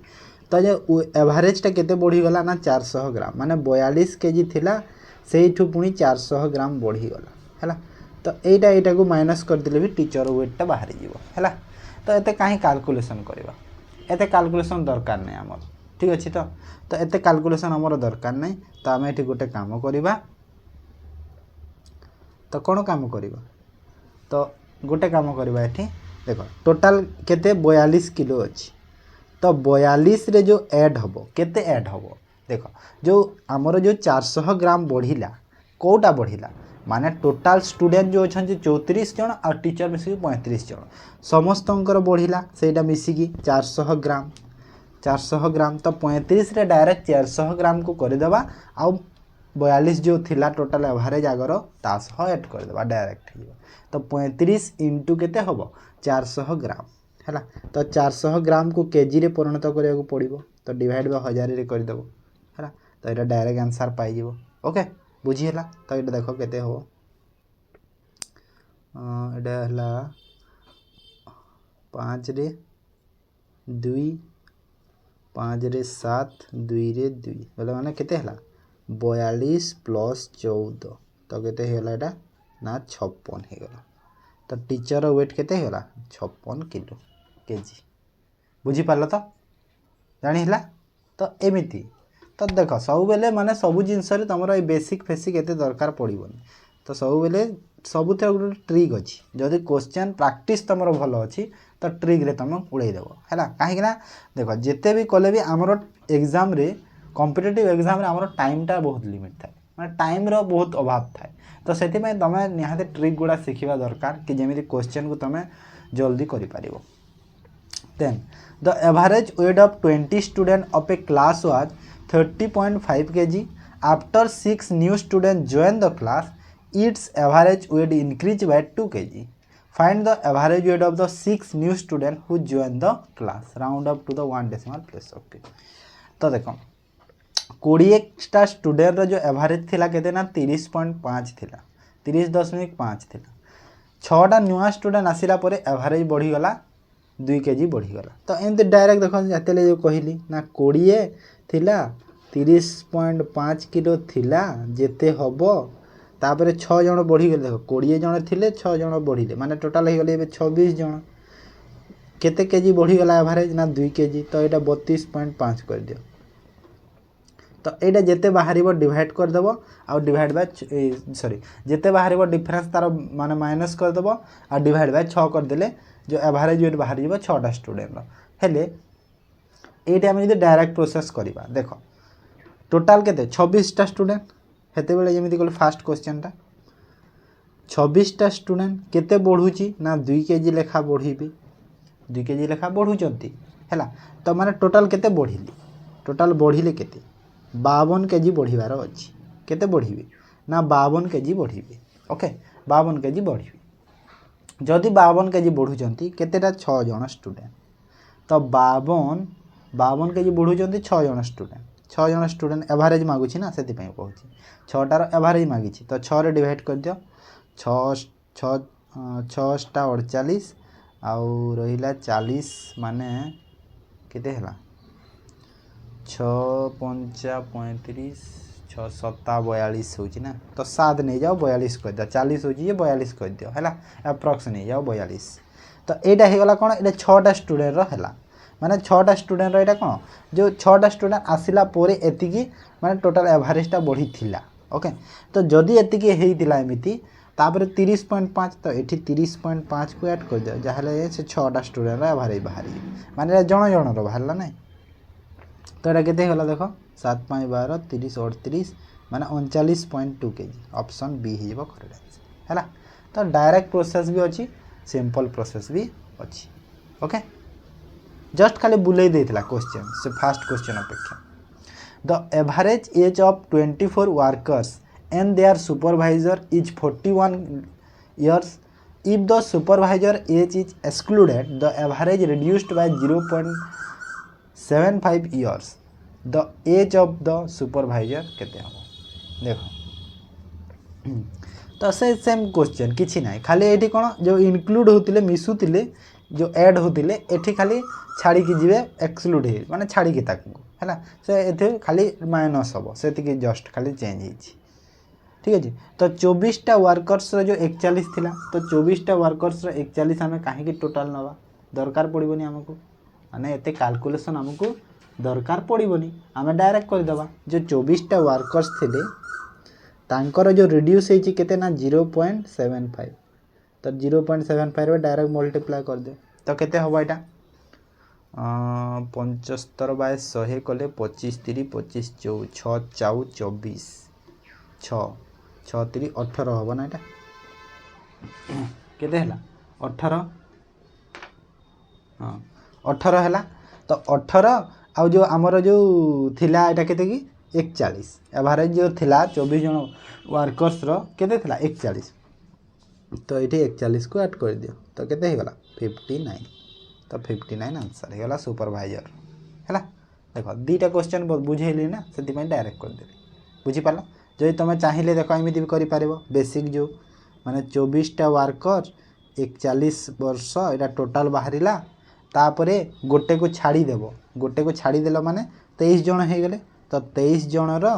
तो जो एवरेजटा केते बढ़ीगला ना 400 ग्राम माने 42 केजी थिला सेठू पुणी 400 ग्राम बढ़ीगला है तो यहाँ को माइनस करदे भी टीचर वेटटा बाहरी जीवो है तो एते कहीं कैलकुलेशन करवा एते कैलकुलेशन दरकार नहीं आमर ठीक अच्छे तो एते कैलकुलेशन आमर दरकार नहीं तो आम ये गोटे काम करवा तो कौन काम करवा तो गोटे काम करवा ये देख टोटाल केते 42 किलो अच्छी तो 42 रे जो ऐड हबो केते ऐड हबो देख जो आमर जो 400 ग्राम बढ़िला कोटा बढ़िला माने टोटाल स्टूडेंट जो अच्छा 34 जन और टीचर मिसिक 35 जन समस्त बढ़िला से मिसिकी 400 ग्राम तो 35 रे डायरेक्ट 400 ग्राम को करदेबा आउ 42 जो थिला टोटाल एवरेज आगर तासह ऐड करदेबा डायरेक्ट तो 35 इंटू केते हबो 400 ग्राम है तो 400 ग्राम को केजी रे परिणत करने पड़ो तो डिवाइड बाय 1000 रे करदेबो है तो ये डायरेक्ट आंसर पाई ओके बुझीला तो ये देख केते हो एटा 5 रे 2 5 रे 7 2 रे 2 बोले माने केते हला 42 प्लस 14 तो केते होला एटा ना 56 हो गला तो टीचर वेट केते होला 56 किलो केजी बुझी पारला तो जानी हला तो एमिति तो देख सब बेले माने सबू जिनस तुम बेसिक फेसिक एत दरकार पड़ोनी तो सब बेले सबुत गोटे ट्रिक अच्छी जदि क्वेश्चन प्रैक्टिस तुम भल अच्छी तो ट्रिक रे तुम उड़ेदेव है कहीं देख जिते भी कले भी आमर एग्जाम रे कॉम्पिटिटिव एग्जाम रे आमर टाइमटा बहुत लिमिट थाए मैं टाइम रो बहुत अभाव थाए तो से तुम निहाते ट्रिक गुड़ा शिखा दरकार कि जमी क्वेश्चन को तुम जल्दी कर then the average weight of 20 student of a class was 30.5 kg after 6 new students join the class its average weight increased by 2 kg find the average weight of the 6 new students who join the class round up to the 1 decimal place okay तो देखो 20टा student जो average थिला केते ना 30.5 थिला 30.5 थिला 6टा नुआ student आसिला परे एवरेज बढ़ी गला 2 kg बढ़ी गला तो एमते डायरेक्ट देखो जतेले जो कहली ना 20 थिला 30.5 किलो थिला जेते हबो तापर 6 जन बढ़ी गले देखो 20 जन थिले 6 जन बढ़िले माने टोटल हो गले 26 जन केते केजी बढ़ी गला एवरेज ना 2 केजी तो एटा 32.5 कर दियो तो एटा जेते बाहरिबो डिवाइड कर देबो आ डिवाइड बाय सॉरी जेते बाहरिबो डिफरेंस तार माने माइनस कर देबो आ डिवाइड बाय 6 कर देले जो एवरेज वेट बाहर जीवो 6टा स्टूडेंट हेले एटा हम जदि डायरेक्ट प्रोसेस करबा देखो टोटाल केते 26टा स्टूडेंट हेते बेले जेमिति कहले फास्ट क्वेश्चन टा 26टा स्टूडेंट केते बढ़ुची ना 2 kg लेखा बढ़ीबे 2 kg लेखा बढ़ुचंती हैला तो माने टोटाल केते बढ़िली टोटाल बढ़िले केते 52 kg बढ़िबार अछि केते बढ़िबे ना 52 kg बढ़िबे ओके 52 kg बढ़िबे जदि 52 kg बढ़ुचंती केतेटा 6 जण स्टूडेंट तो 52 kg बढ़ुचंती 6 जण स्टूडेंट एवरेज मागुची ना सेति पई कहूची 6टार एवरेज मागिची तो 6 रे डिवाइड कर दियो 6 टा 48 आउ रहिला 40 माने केते हला 6 5 35 6 7 42 होची ना तो 7 नहीं जाओ 42 कर दियो 40 होची ये 42 कर दियो हैला अप्रॉक्स नहीं जाओ 42 तो एटा हे गला कोन एटा 6टा स्टूडेंट रो हैला माने 6टा स्टूडेंट रो एटा कोन जो 6टा स्टूडेंट आसिला पोरे एतिकी माने टोटल एवरेज टा बढ़ी थिला ओके तो जदी एतिकी हेइतिला एमिति तापर 30.5 तो एठी 30.5 को ऐड कर दियो जाहले से 6टा स्टूडेंट रो एवरेज बाहरी माने जण जण रो बाहरला नै तो एटा केते होला देखो 7 5 12 30 38 माने 39.2 kg ऑप्शन बी हिजबो करेक्ट हैला तो डायरेक्ट प्रोसेस भी अछि सिंपल प्रोसेस भी अछि ओके जस्ट खाली बुले देथिला क्वेश्चन से फास्ट क्वेश्चन अपेक्षा the average age of 24 workers and their supervisor is 41 years if the supervisor age is excluded the average reduced by 0.75 years the age of the supervisor केते हो देखो तो से same question किछि नाही खाली एठी कोन जो इंक्लूड होतिले मिसुतिले जो ऐड होतिले एठी खाली छाड़ी की जीवे एक्सक्लूड हे माने छाड़ी की ताकू हैला से एथे खाली माइनस होबो सेति की जस्ट खाली चेंज हिची ठीक है तो 24टा वर्कर्स जो 41 थिला तो 24टा वर्कर्स 41 हमें कहीं की टोटल नवा दरकार पड़िबनी हमको माने एते कैलकुलेशन हमको दरकार पड़िबनी हमें डायरेक्ट कर देबा जो 24टा वर्कर्स थिले तांकर जो रिड्यूस हेची केते ना 0.75 तो 0.75 रे डायरेक्ट मल्टीप्लाई कर दे तो केते होबा एटा 75/100 कले 25 3 25 6 4 24 6 6 3 18 होबो ना एटा केते हला 18 हां 18 हला तो 18 आ जो हमर जो थिला एटा केते की 41 एवरेज जो थिला 24 जन वर्कर्स रो केते थिला 41 तो एठी 41 को ऐड कर दियो तो केते हे गला 59 तो 59 आंसर हे गला सुपरवाइजर हला देखो दीटा क्वेश्चन बुझेली ना सेति में डायरेक्ट कर देली बुझी पाला जो तुम चाहिए देख एमती भी कर बेसिक जो माने 24टा वर्कर 41 वर्ष एटा टोटाल बाहरिला तापरे गोटे को छाड़ी देल माने 23 जन हो गले तो 23 जन रो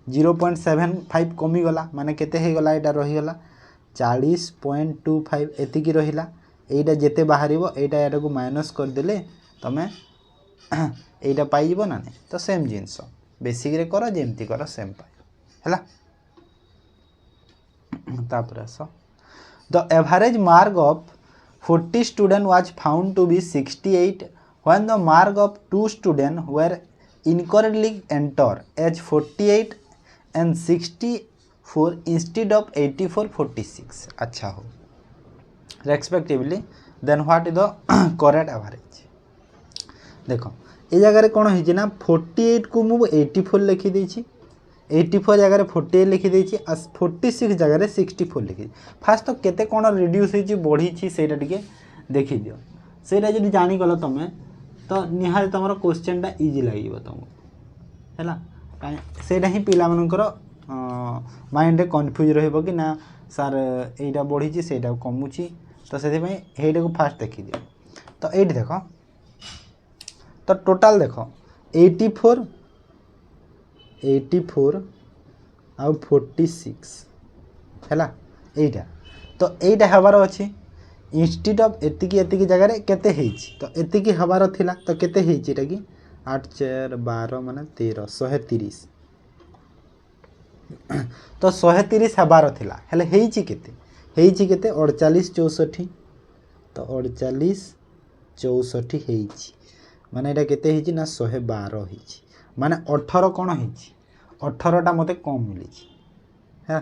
0.75 कमी गला माने केते हो गला एटा रही गला 40.25 एतिकी रहिला एटा जेते बाहरिबो एटा एटा को माइनस कर देले तमे एटा पाई जीवो ना तो सेम जिंस बेसिक रे करो जेमती करो सेम पाई हैला तापर आसो the average mark of 40 student was found to be 68 when the mark of 2 student were incorrectly enter as 48 and 64 instead of 84 46 अच्छा हो respectively then what is the correct average देखो ए जगह रे कोन हिची ना 48 को मु 84 लिखि देछि 84 जगह 48 लिखि देछि 46 जगह 64 लिखि फास्ट तो केते कोन रिड्यूस होछि बढ़ी छि सेटा टिके देखि दियो सेटा जदि जानि गलो तमे तो निहाल तमरो क्वेश्चन टा इजी लागिबो तुमको हैला सेटा ही पिला मनकर माइंड रे कंफ्यूज रहइबो कि ना सर एटा बढ़ी छि सेटा कमु छि तो सेति में हेडा को फास्ट देखि दियो तो एट देखो तो टोटल देखो 84 आउ 46 हैला एटा तो एटा हबार अछि इंस्टेड ऑफ एतिकी एतिकी जगह रे केते हेछि तो एतिकी हबार थिला तो केते हेछि एटा की 8 4 12 माने 13 130 तो 130 हबार थिला हेले हेछि केते 48 64 तो 48 64 हेछि माने एटा केते हेछि ना 112 हेछि माने 18 कौन है 18टा मते कम मिली है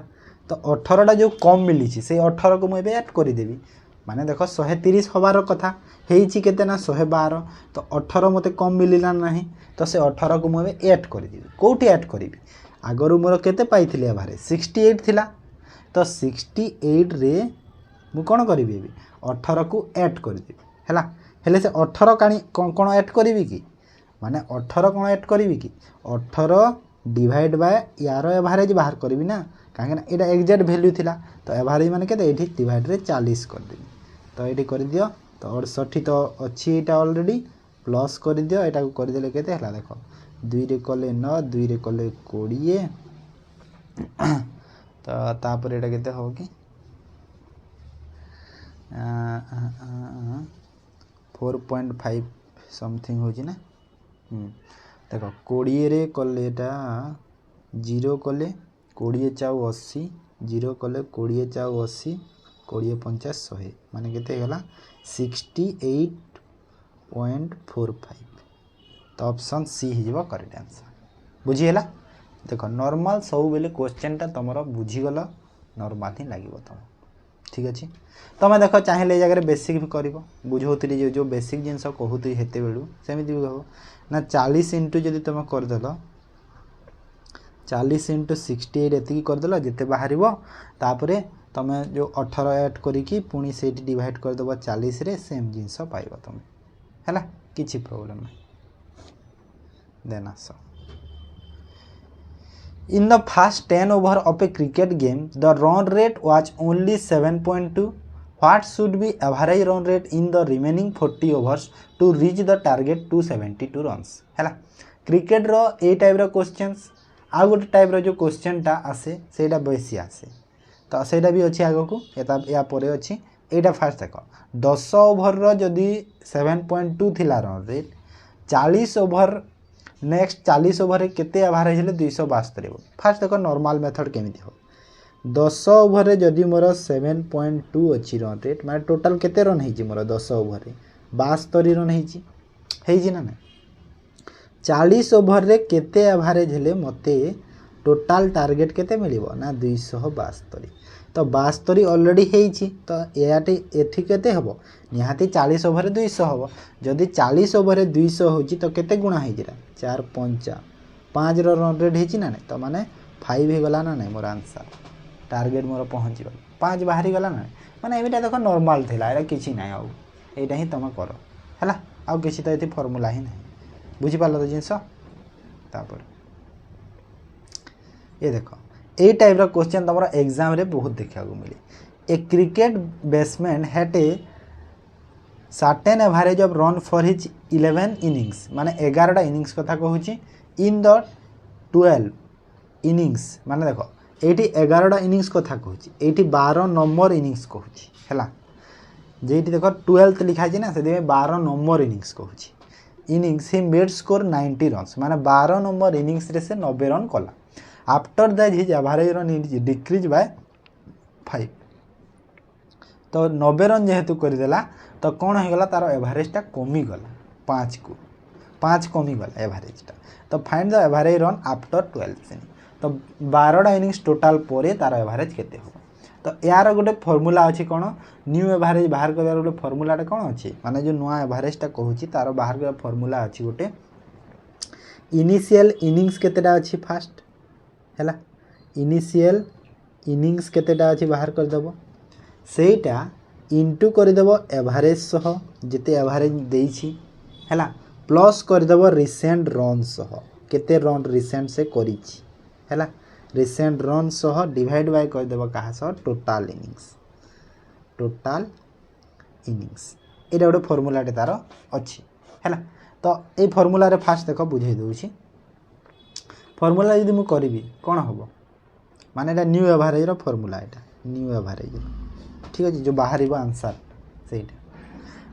तो 18टा जो कम मिली से 18 को मुझे ऐड करदेवी माने देख 130 हबार कथा होते ना 112 तो 18 मते कम मिलला ना तो से 18 को मुझे ऐड करदेवी कौटी ऐड करी आगरू मोर केते पाइथिले एभारेज 68 थिला तो 68 रे मु कौन करी 18 को ऐड करदेवी है हेले से 18 काणी कौन ऐड करी कि माने 18 कौन ऐड करी कि 18 डिवाइड बाय यार एभारेज बाहर करी ना कहीं यहाँ एक्जाक्ट वैल्यू थिला तो एभारेज माने केते एठी डिवाइड रे 40 करदेवी तो ये कर दियो तो 68 तो अच्छी यहाँ ऑलरेडी प्लस कर दियो यहाँ को करदे केते हला देख 2 रे कले 9 2 रे कले 20 तो तापर यहाँ केते हो कि 4.5 समथिंग हो ना देख 20 रे कले 0 कले 20 चाउ 80 0 कले 20 चाउ 80 20 50 100 माने केते गला 68.45 तो ऑप्शन सी हो करेक्ट आंसर बुझीगला देख नॉर्मल सब बेले क्वेश्चन टा तुम बुझीगल नॉर्मल ही लगे तुम ठीक अच्छे तुम देख चाहिए जगह बेसिक भी कर बुझाऊली जो बेसिक जिनस कहूँ हेते बेलू सेमती भी हम ना 40 इंटू जदि तुम करदेल 40 इंटू 68 एति करदेल जिते बाहर तापर तुम जो 18 ऐड करी पुणी से डिवाइड करदेव 40 रे सेम जिनस पाइब तुम है किसी प्रोब्लेम नहीं then as in the first 10 over of a cricket game the run rate was only 7.2 what should be average run rate in the remaining 40 overs to reach the target 272 runs है cricket रो ए type रो questions आ गोटे type रो जो question टा आसे सेटा बेसी आसे तो सेटा भी अच्छी आग को या परे अच्छी यहाँ फास्ट देख 10 ओवर जदि 7.2 थिला run rate 40 over next 40 over केते एवरेज हेले 272 फास्ट देख नॉर्मल मेथड केमिति हो 10 ओवर जदि मोर 7.2 अच्छी रन रेट माने टोटल केते रन हेजी मोर 10 ओवर 72 रन हेजी ना 40 ओवर रे केते एवरेज हेले मते टोटाल टार्गेट केते मिलिबो ना 272 तो 72 ऑलरेडी हेची तो याटी एठी केते हबो निहाती 40 ओवर 200 हबो जदि 40 ओवर 200 होची तो केते गुणा हेजिरा 4 5 5 रो रन रेट हेची ना तो माने 5 हे गला ना मोर आंसर टार्गेट मोर पहुंची गला 5 बाहरी गला ना माने एबिटा देखो नॉर्मल थिला एरा किछि नै आउ एटा ही तुम करो हैला आउ किछि तो एथि फार्मूला ही नै बुझी पालो तो जिंस तापर ये देखो ए टाइप रो क्वेश्चन तुम एग्जाम रे बहुत देखा मिले a cricket batsman had a certain average of run for his 11 innings माने 11टा इनिंग्स कथा कहूची इन द 12 इनिंग्स माने देखो एटी 11टा इनिंग्स कथा कहूची एटी 12 नंबर इनिंग्स कहूची हैला जेटी देखो 12th लिखा छी ना से 12 नंबर इनिंग्स कहूची innings he made score 90 runs माने 12 नंबर इनिंग्स रे से 90 रन कला after that his average run decrease by 5 तो 90 रन जेहेतु करदेला तो कौन हो गला तार एवरेजटा कमीगला 5 कमीगला एवरेजटा तो find the average run after 12 inning तो 12टा इनिंग्स टोटाल पर तार एवरेज केते हो तो यार गोटे फर्मूला अच्छी कौन न्यू एवरेज बाहर कर गोटे फर्मूलाटा कौन अच्छी माने जो नुआ एवरेजटा कहूँ तार बाहर कर फर्मूला अच्छी गोटे इनिशियल इनिंग्स केतेटा अच्छी फास्ट है इनिशियल इनिंग्स केतेटा अच्छी बाहर करदेव सेटा इंटू करदेव एवरेज सह जिते एवरेज देइछि हैला प्लस करदेव रिसेंट रन सह केते रन रिसेंट से करिछि हैला रिसेंट रन सह डिवाइड बाय करदेव कहा सह टोटाल इनिंग्स एटा गोटे फर्मूलाटे तार अच्छी हैला तो ये फर्मूला रे फास्ट देख बुझे दूची फर्मूला यदि मु करी कौन हम माने एटा न्यू एवरेज रो फर्मूला एटा न्यू एवरेज ठीक अच्छे जो बाहर आंसर सेटा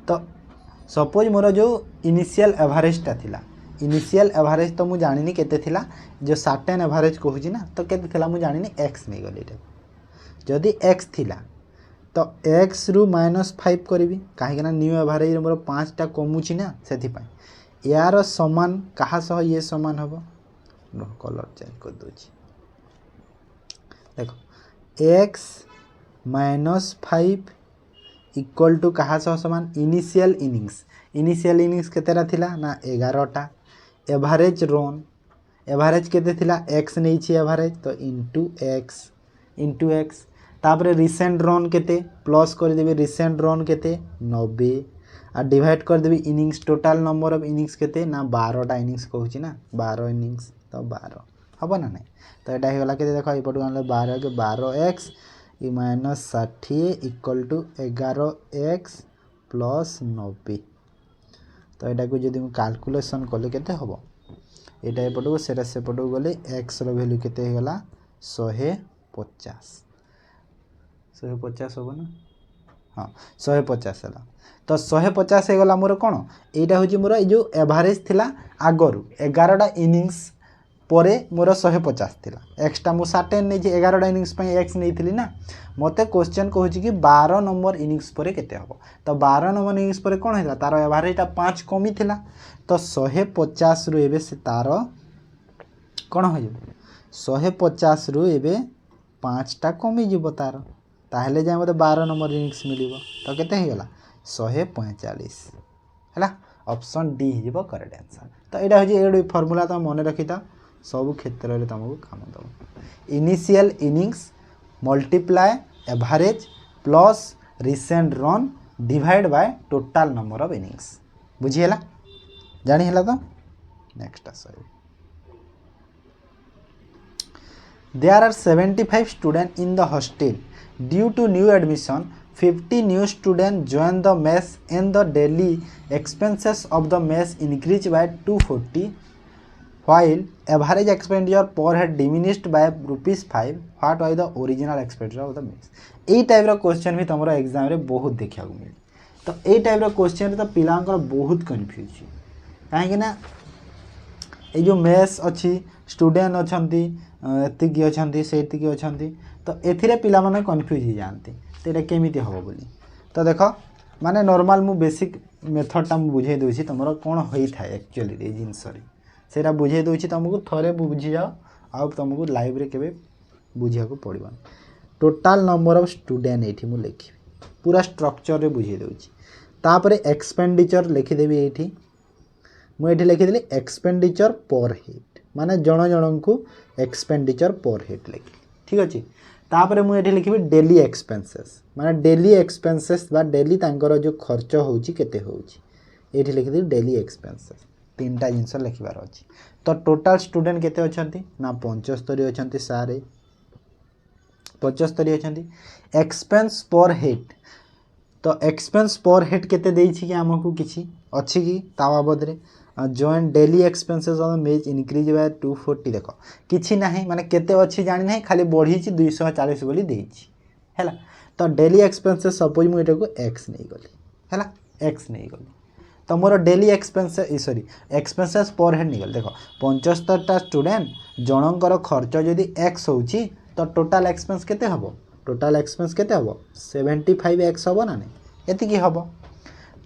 तो सपोज मोर जो इनिशियल एवरेजटा थिला इनिशियल एवरेज तो मुझे जानी केते थिला जो सर्टेन एवरेज कहूँ ना तो केते थिला मुझे जानी एक्स नहीं गली जदि एक्स थिला तो एक्स रु -5 करी कहीं न्यू एवरेज मोर 5टा कमुची ना से यार समान कहा सह ये समान हम कलर चेंज कर दूची देखो एक्स माइनस 5 इक्वल टू कहा सह समान इनिशियल इनिंग्स केतेटा थिला ना 11टा एवरेज एवरेज केते थिला एक्स नहीं छी एवरेज तो इंटू एक्स तापर रिसेंट रन केते प्लस कर देबे रिसेंट रन केते 90 आ डिवाइड कर देबे innings total number of innings केते ना 12टा इनिंग्स कहूची ना 12 इनिंग्स तो 12 हबो ना नहीं तो एटा हे गला केते देखो ए पटु आनले 12 के 12x इ minus 60 equal to 11x plus 90 तो एटा को जदि हम कैलकुलेशन कले केते हबो एटा ए पटु सेटा से पटु गले x रो वैल्यू केते हे गला 150 150 हबो ना हाँ 150 है तो 150 गला मोर कौन यहाँ हूँ मोर जो एवरेज थिला आगरू 11टा इनिंग्स परे मोर 150 थिला एक्सटा मु सर्टेन नहीं 11टा इनिंग्स पे एक्स नहीं थी ना मते क्वेश्चन कहूँ कि 12 नंबर इनिंग्स परे केते हबो तो 12 नंबर इनिंग्स परे कौन है तार एवरेजटा 5 कमी थिला तो 150 रु एबे से तार कौन हो 150 रु एबे 5टा कमी जीवो तार ताहले जाए मते 12 नंबर इनिंग्स मिलिबो तो केते हे गला 145 हैला ऑप्शन डी हिजबो करेक्ट आंसर तो एटा हो जे एडो फार्मूला त मने रखिता सब क्षेत्र रे तुमको काम दबो initial innings multiply average plus recent run divide by total number of innings बुझी हैला जानी हैला तो नेक्स्ट आसो There are 75 students in the hostel. Due to new admission, 50 new students join the mess and the daily expenses of the mess increased by 240 while average expenditure per head diminished by rupees 5. What was the original expenditure of the mess? यही type रो question भी तुम exam रे बहुत देखा मिले तो यही टाइप रो क्वेश्चन तो पिलांकर बहुत कन्फ्यूज कहीं ये जो मेस अच्छी स्टूडेंट अच्छी एतिकी अच्छी सेतिकी अच्छी तो एथिरे पिला माने कन्फ्यूज हो जाती तो ये केमी हम बोली तो देख माने नॉर्मल मु बेसिक मेथडटा मु बुझे दूसरी तुम कौन होता है एक्चुअली ये जिनस से बुझे दूसरी तुमको थोड़े बुझी जाओ आ तुमको लाइव रे केबे बुझा को पड़ो टोटाल नंबर ऑफ स्टूडेंट ये मुझे लिखी पूरा स्ट्रक्चर रे बुझे दूसरी तापर एक्सपेंडिचर लिखिदेवी ये मुझे लिखिदेली एक्सपेंडिचर पर हेड माने जन जन को एक्सपेंडिचर पर हेड लिखी ठीक अच्छे तापर मुझे लिखी डेली एक्सपेंसेस माने डेली एक्सपेंसेस बा डेली तांकर जो खर्च होची केते होची एठी लिखिदी डेली एक्सपेंसेस तीनटा जिनस लिखबार अच्छी तो टोटाल स्टूडेंट केते अछंती ना 75 अछंती सारे 75 अछंती एक्सपेंस पर हेड तो एक्सपेंस पर हेड केते देइछि कि हमकु किछि अछि कि ता बाबद रे join daily expenses of the मेज इंक्रीज बाय 240 देखो किछि नाही माने केते अछि जानि नाही खाली बढ़ी छि 240 बोली देइछि हैला तो डेली एक्सपेंसेस सपोज मु एटा को x नहीं गली हैला x नहीं गली तो मोर डेली एक्सपेंसेस सॉरी एक्सपेंसेस पर हेड नहीं गल देखो 75 टा स्टूडेंट जनकर खर्च जदी x होछि तो टोटल एक्सपेंस केते हबो टोटल एक्सपेंस केते हबो 75x हबो ना नहीं एति की हबो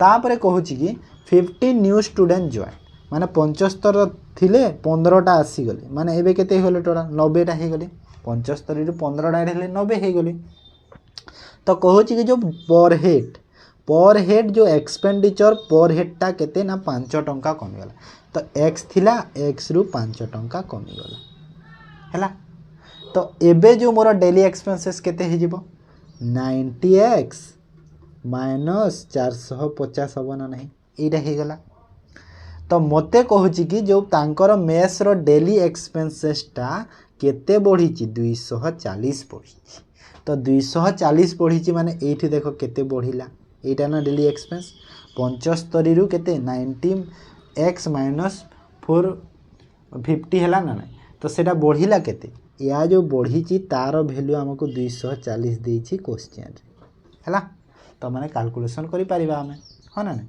तापरे कहूछि कि 50 न्यू स्टूडेंट जॉइन माने 75 थिले 15टा आसी गले माने एबे केते होले टोटल 90टा हे गले 75 रु 15टा हेले 90 हे गले तो कहूछि कि जो पर हेड जो एक्सपेंडिचर पर हेडटा केते ना 5 टंका कमी गला तो x थिला x रु 5 टंका कमी गला हैला तो एबे जो मोर डेली एक्सपेंसेस केते हे जिवो 90x माइनस 450 हबो ना नहीं एटा हे गला तो मते कहूची कि जो तांकर मेस रो डेली एक्सपेंसेसटा केते बढ़ी 240 बढ़ी तो 240 बढ़ी माने एठी देखो केते बढ़िला एटा ना डेली एक्सपेंस 75 रु केते 90x माइनस 450 हैला ना नहीं तो सेटा बढ़िला केते या जो बढ़ी तार वैल्यू हमको 240 देइछि क्वेश्चन हैला तो माने कैलकुलेशन करि परिबा हमें हाँ ना नहीं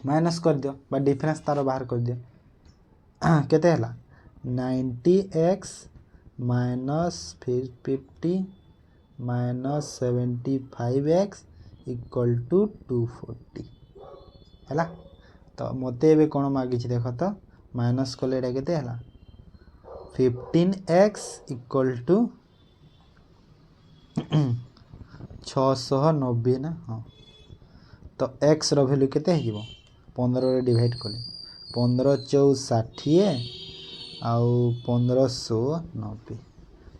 माइनस कर दियो बा डिफरेंस तार बाहर कर दियो केते हैला 90x minus 50 minus 75x equal to 240 हैला तो मते एबे कोन मागी देख तो माइनस कले एटा केते हला 15x इक्वल टू 690 ना। हाँ तो x रो वैल्यू केते हे जीवो 15 रे डिवाइड कले 15 4 60 आउ 1590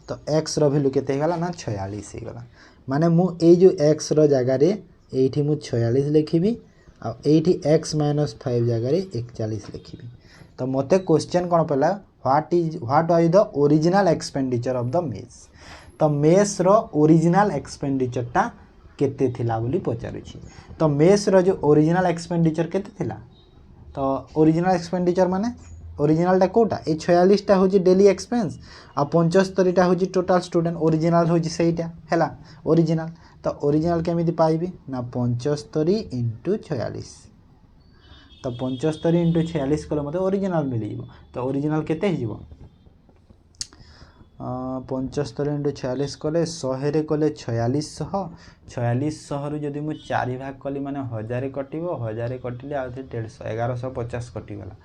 तो x रो वैल्यू केते गला ना 46 हे गला। माने मु ए जो x रो जगह रे एठी मु 46 लिखिबी आ एठी x - 5 जगह रे 41 लिखिबी। तो मते क्वेश्चन कोन पला what are the original expenditure of the mess. तो मेस रो ओरिजिनल एक्सपेंडिचर टा केते थिला बोली पचारुछि। तो मेस रो जो ओरिजिनल एक्सपेंडिचर केते थिला तो ओरिजिनल एक्सपेंडिचर माने ओरिजिनल टा कोटा ए 46 टा होजी डेली एक्सपेंस आ 75 टा होजी टोटल स्टूडेंट ओरिजिनल होजी सेइटा हैला ओरिजिनल। तो ओरिजिनल केमिति पाइबी ना 75 इंटू 46 तो 75 इंटू 46 कले मते ओरिजिनल मिल जिवो। तो ओरिजिनल केते हे जिवो 75 इंटू 46 कले 100 रे कले 4600 रु जदि मु 4 भाग कली माने 1000 कटिवो 1000 कटिले आ 150 1150 कटि गला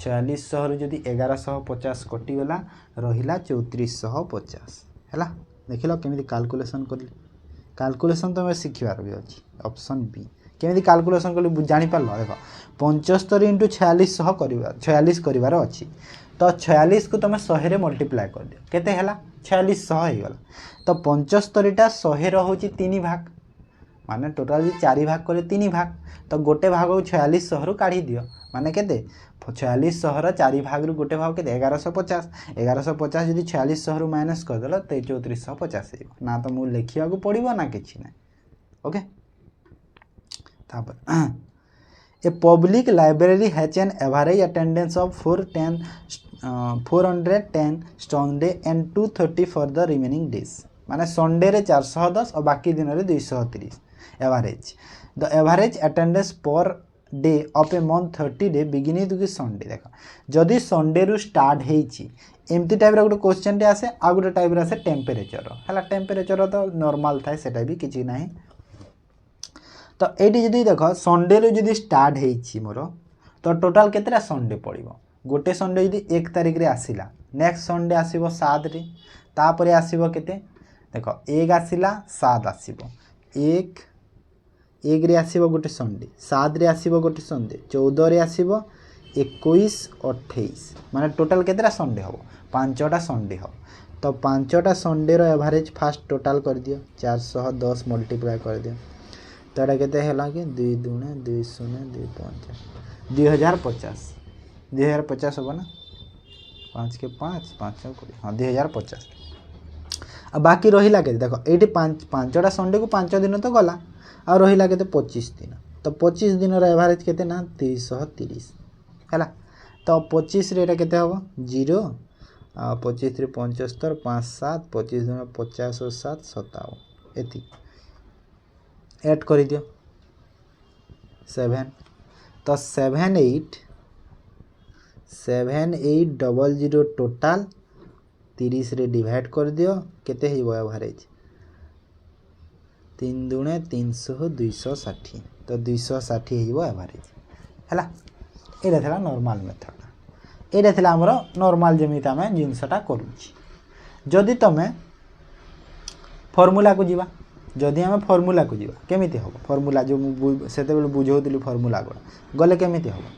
4600 रु जदि 1150 कटि गला रहिला 3450 हैला। देखिलो केमिति कैलकुलेशन करली कैलकुलेशन तो मैं सिखिबार भी अछि। ऑप्शन बी केमिति कैलकुलेशन करली जानि पारलो देखो 75 इंटू 4600 करिवार 46 करिवार अछि तो 46 को तुम 100 रे मल्टीप्लाई कर दियो केते हैला 4600 हे गला। तो 75 टा 100 रो होची 3 भाग माने टोटल 4 भाग करे 3 भाग तो गोटे भाग को 4600 रु काढी दियो माने केते 4600 रो 4 भाग रु गोटे भाग केते 1150 जदि 4600 रु माइनस कर देलो तो 3450 हे ना। तो मु लिखिया को पड़िबो ना किछि ना। ओके तापर A public library has an average attendance of 410 Sunday and 230 for the remaining days. माने संडे रे 410 और बाकी दिन रे 230 average. The average attendance per day of a month 30 day beginning to Sunday देखो जदि संडे रु स्टार्ट हेची एमती टाइप रो गोटे क्वेश्चन टे आसे आ गोटे टाइप रो आसे टेम्परेचर हैला टेम्परेचर तो नॉर्मल थाए सेटा भी किछि नाही। तो एटी जदि देख संडे रो जदि स्टार्ट हेची मोर तो टोटल केतेटा संडे पड़िबो गोटे संडे जदि 1 तारिख रे आसिला नेक्स्ट संडे आसीबो 7 रे तापरे आसीबो केते देखो 1 आसिला 7 आसीबो 1 रे आसीबो गोटे संडे 7 रे आसीबो गोटे संडे 14 रे आसीबो 21 28 माने टोटल केतेटा संडे हो 5टा संडे हो। तो 5टा संडे रो एवरेज फास्ट टोटल कर दियो 410 मल्टीप्लाई कर दियो तो एटा केते हैला कि 2 दूने 2 शून्य 2 5 2050 होगा ना 5 के 5 5 20 हाँ 2050 अब बाकी रहिला के देखो एटी 5टा संडे को 5 दिन तो गला आ रहिला केते 25 दिन तो 25 दिन रो एवरेज केते ना 330 हैला। तो 25 रे एटा केते होबो 0 आ 25 रे 75 5 7 25 दिन 50 और 7 57 एति ऐड कर दियो 7 तो 7800 टोटल 30 रे डिवाइड कर दियो केते हेबो एवरेज 3 दुणे 300 260 तो 260 हेबो एवरेज हैला। एटा थला नॉर्मल मेथड एटा थला हमरो नॉर्मल जेमिता में जिंसटा करूची। जदि तमे फार्मूला को जीवा जदि हमें फार्मूला को जीवा केमिति होबो फार्मूला जो सेते बेले बुझौतिली फार्मूला गोडा गले केमिति होबो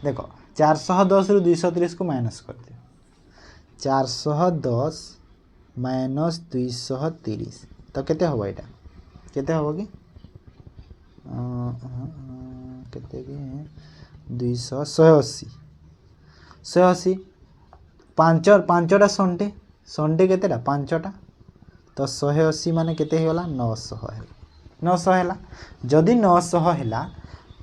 देखो 410 रु 230 को माइनस कर दियो 410 माइनस 230 तो केते होबो एटा केते होबो कि केते कि 200 180 5टा संडे केतेटा 5टा तो 180 माने केते हेला 900 हेला जदि 900 हेला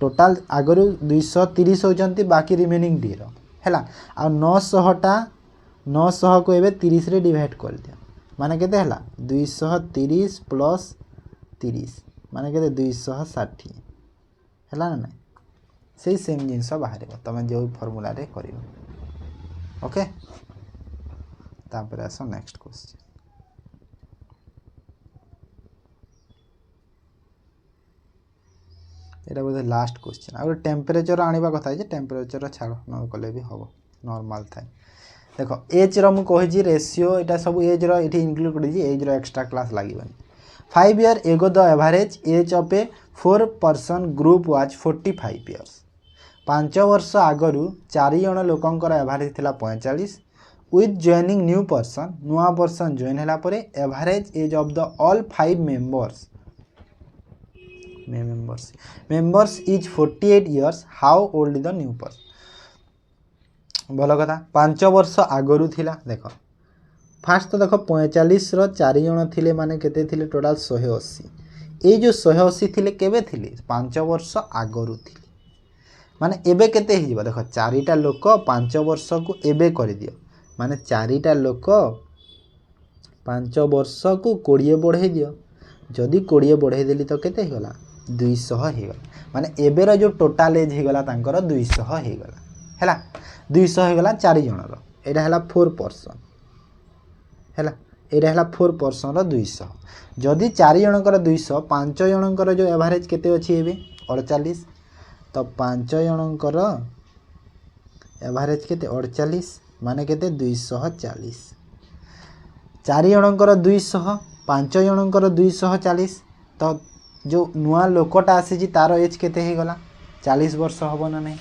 टोटल आगरु 230 होजंती बाकी रिमेनिंग डे रो हेला आ 900 को एबे 30 रे डिवाइड कर दिया माने केते हेला 230 प्लस 30 माने केते 260 हेला ना सेही सेम जिंस बाहर तमे जो फार्मूला रे करियो। ओके तापर आसो नेक्स्ट क्वेश्चन एटा बोधे लास्ट क्वेश्चन आ टेम्परेचर आनिबा कथा जे टेम्परेचर छाड़ न कले भी हम नॉर्मल थाए देख एज रु कही रेसीओ यहाँ सब एज री इनक्लूड कर एज एक्सट्रा क्लास लगे 5 years एगो the average age of A 4 person group was 45 years 5 वर्ष आगु 4 जन लोकंकर एवरेज थिला 45 विथ जॉइनिंग न्यू पर्सन नुआ पर्सन जॉइन होला परे average age of the all 5 members is 48 years how old the new person भल कथा 5 वर्ष आगु थिला देख फास्ट तो देख 45 4 जन थिले माने केते थिले टोटाल 180 ए जो 180 थिले केबे थिले 5 वर्ष आगरु थिले माने एबे केते हि जिवो देख चारिटा लोक 5 वर्ष को एबे कर दियो माने चारिटा लोक 5 वर्ष को 20 बढ़ाई दियो जदि 20 बढ़ाई देली तो केते हि गला 200 हि गला माने एबेर जो टोटाल एज हि गला तांकर 200 हि गला हैला 200 हि गला 4 जन रो एटा हैला 4 पर्सन हैला एटा हैला 4 पर्सन रो 200 जदि 4 जनकर 200 5 जनकर जो एवरेज केते अछि एबे 48 तो 5 जनकर एवरेज केते 48 माने केते 240 4 जनकर 200 5 जनकर 240 तो जो नुआ लोकटा आसी तार एज केते हे गला 40 वर्ष हबो ना नहीं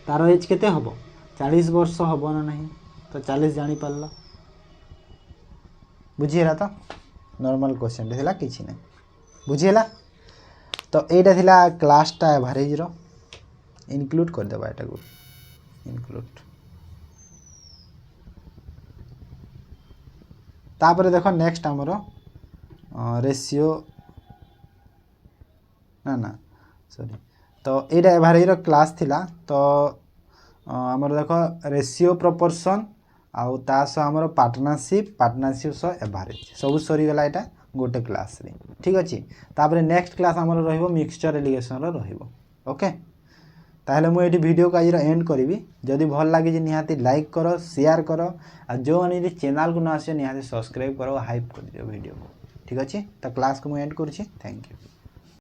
तार एज केते हबो 40 वर्ष हबो ना नहीं तो 40 जानी पारल बुझीला तो नॉर्मल क्वेश्चन थिला किछि नै बुझीला तो एटा थिला क्लास टा एवरेज रो इनक्लूड कर देबा एटा को इनक्लूड तापर देखो नेक्स्ट हमरो रेशियो ना सॉरी तो एटा एवरेज रो क्लास थिला तो हमर देखो रेशियो प्रोपोर्शन आउ तास हमर पार्टनरशिप सो एवरेज सब सरी गला एटा गोटे क्लास रे ठीक अछि तापर नेक्स्ट क्लास हमर रहइबो मिक्सचर एलिगेशन रो रहइबो ओके ताहले मु एटी वीडियो का एंड करिवि जदि भल लागे जे निहाती लाइक करो शेयर करो आ जो अनि चैनल को ना आसे निहाती सब्सक्राइब करो हाइप कर दियो वीडियो को ठीक अछि त क्लास को मु एंड करछि थैंक यू।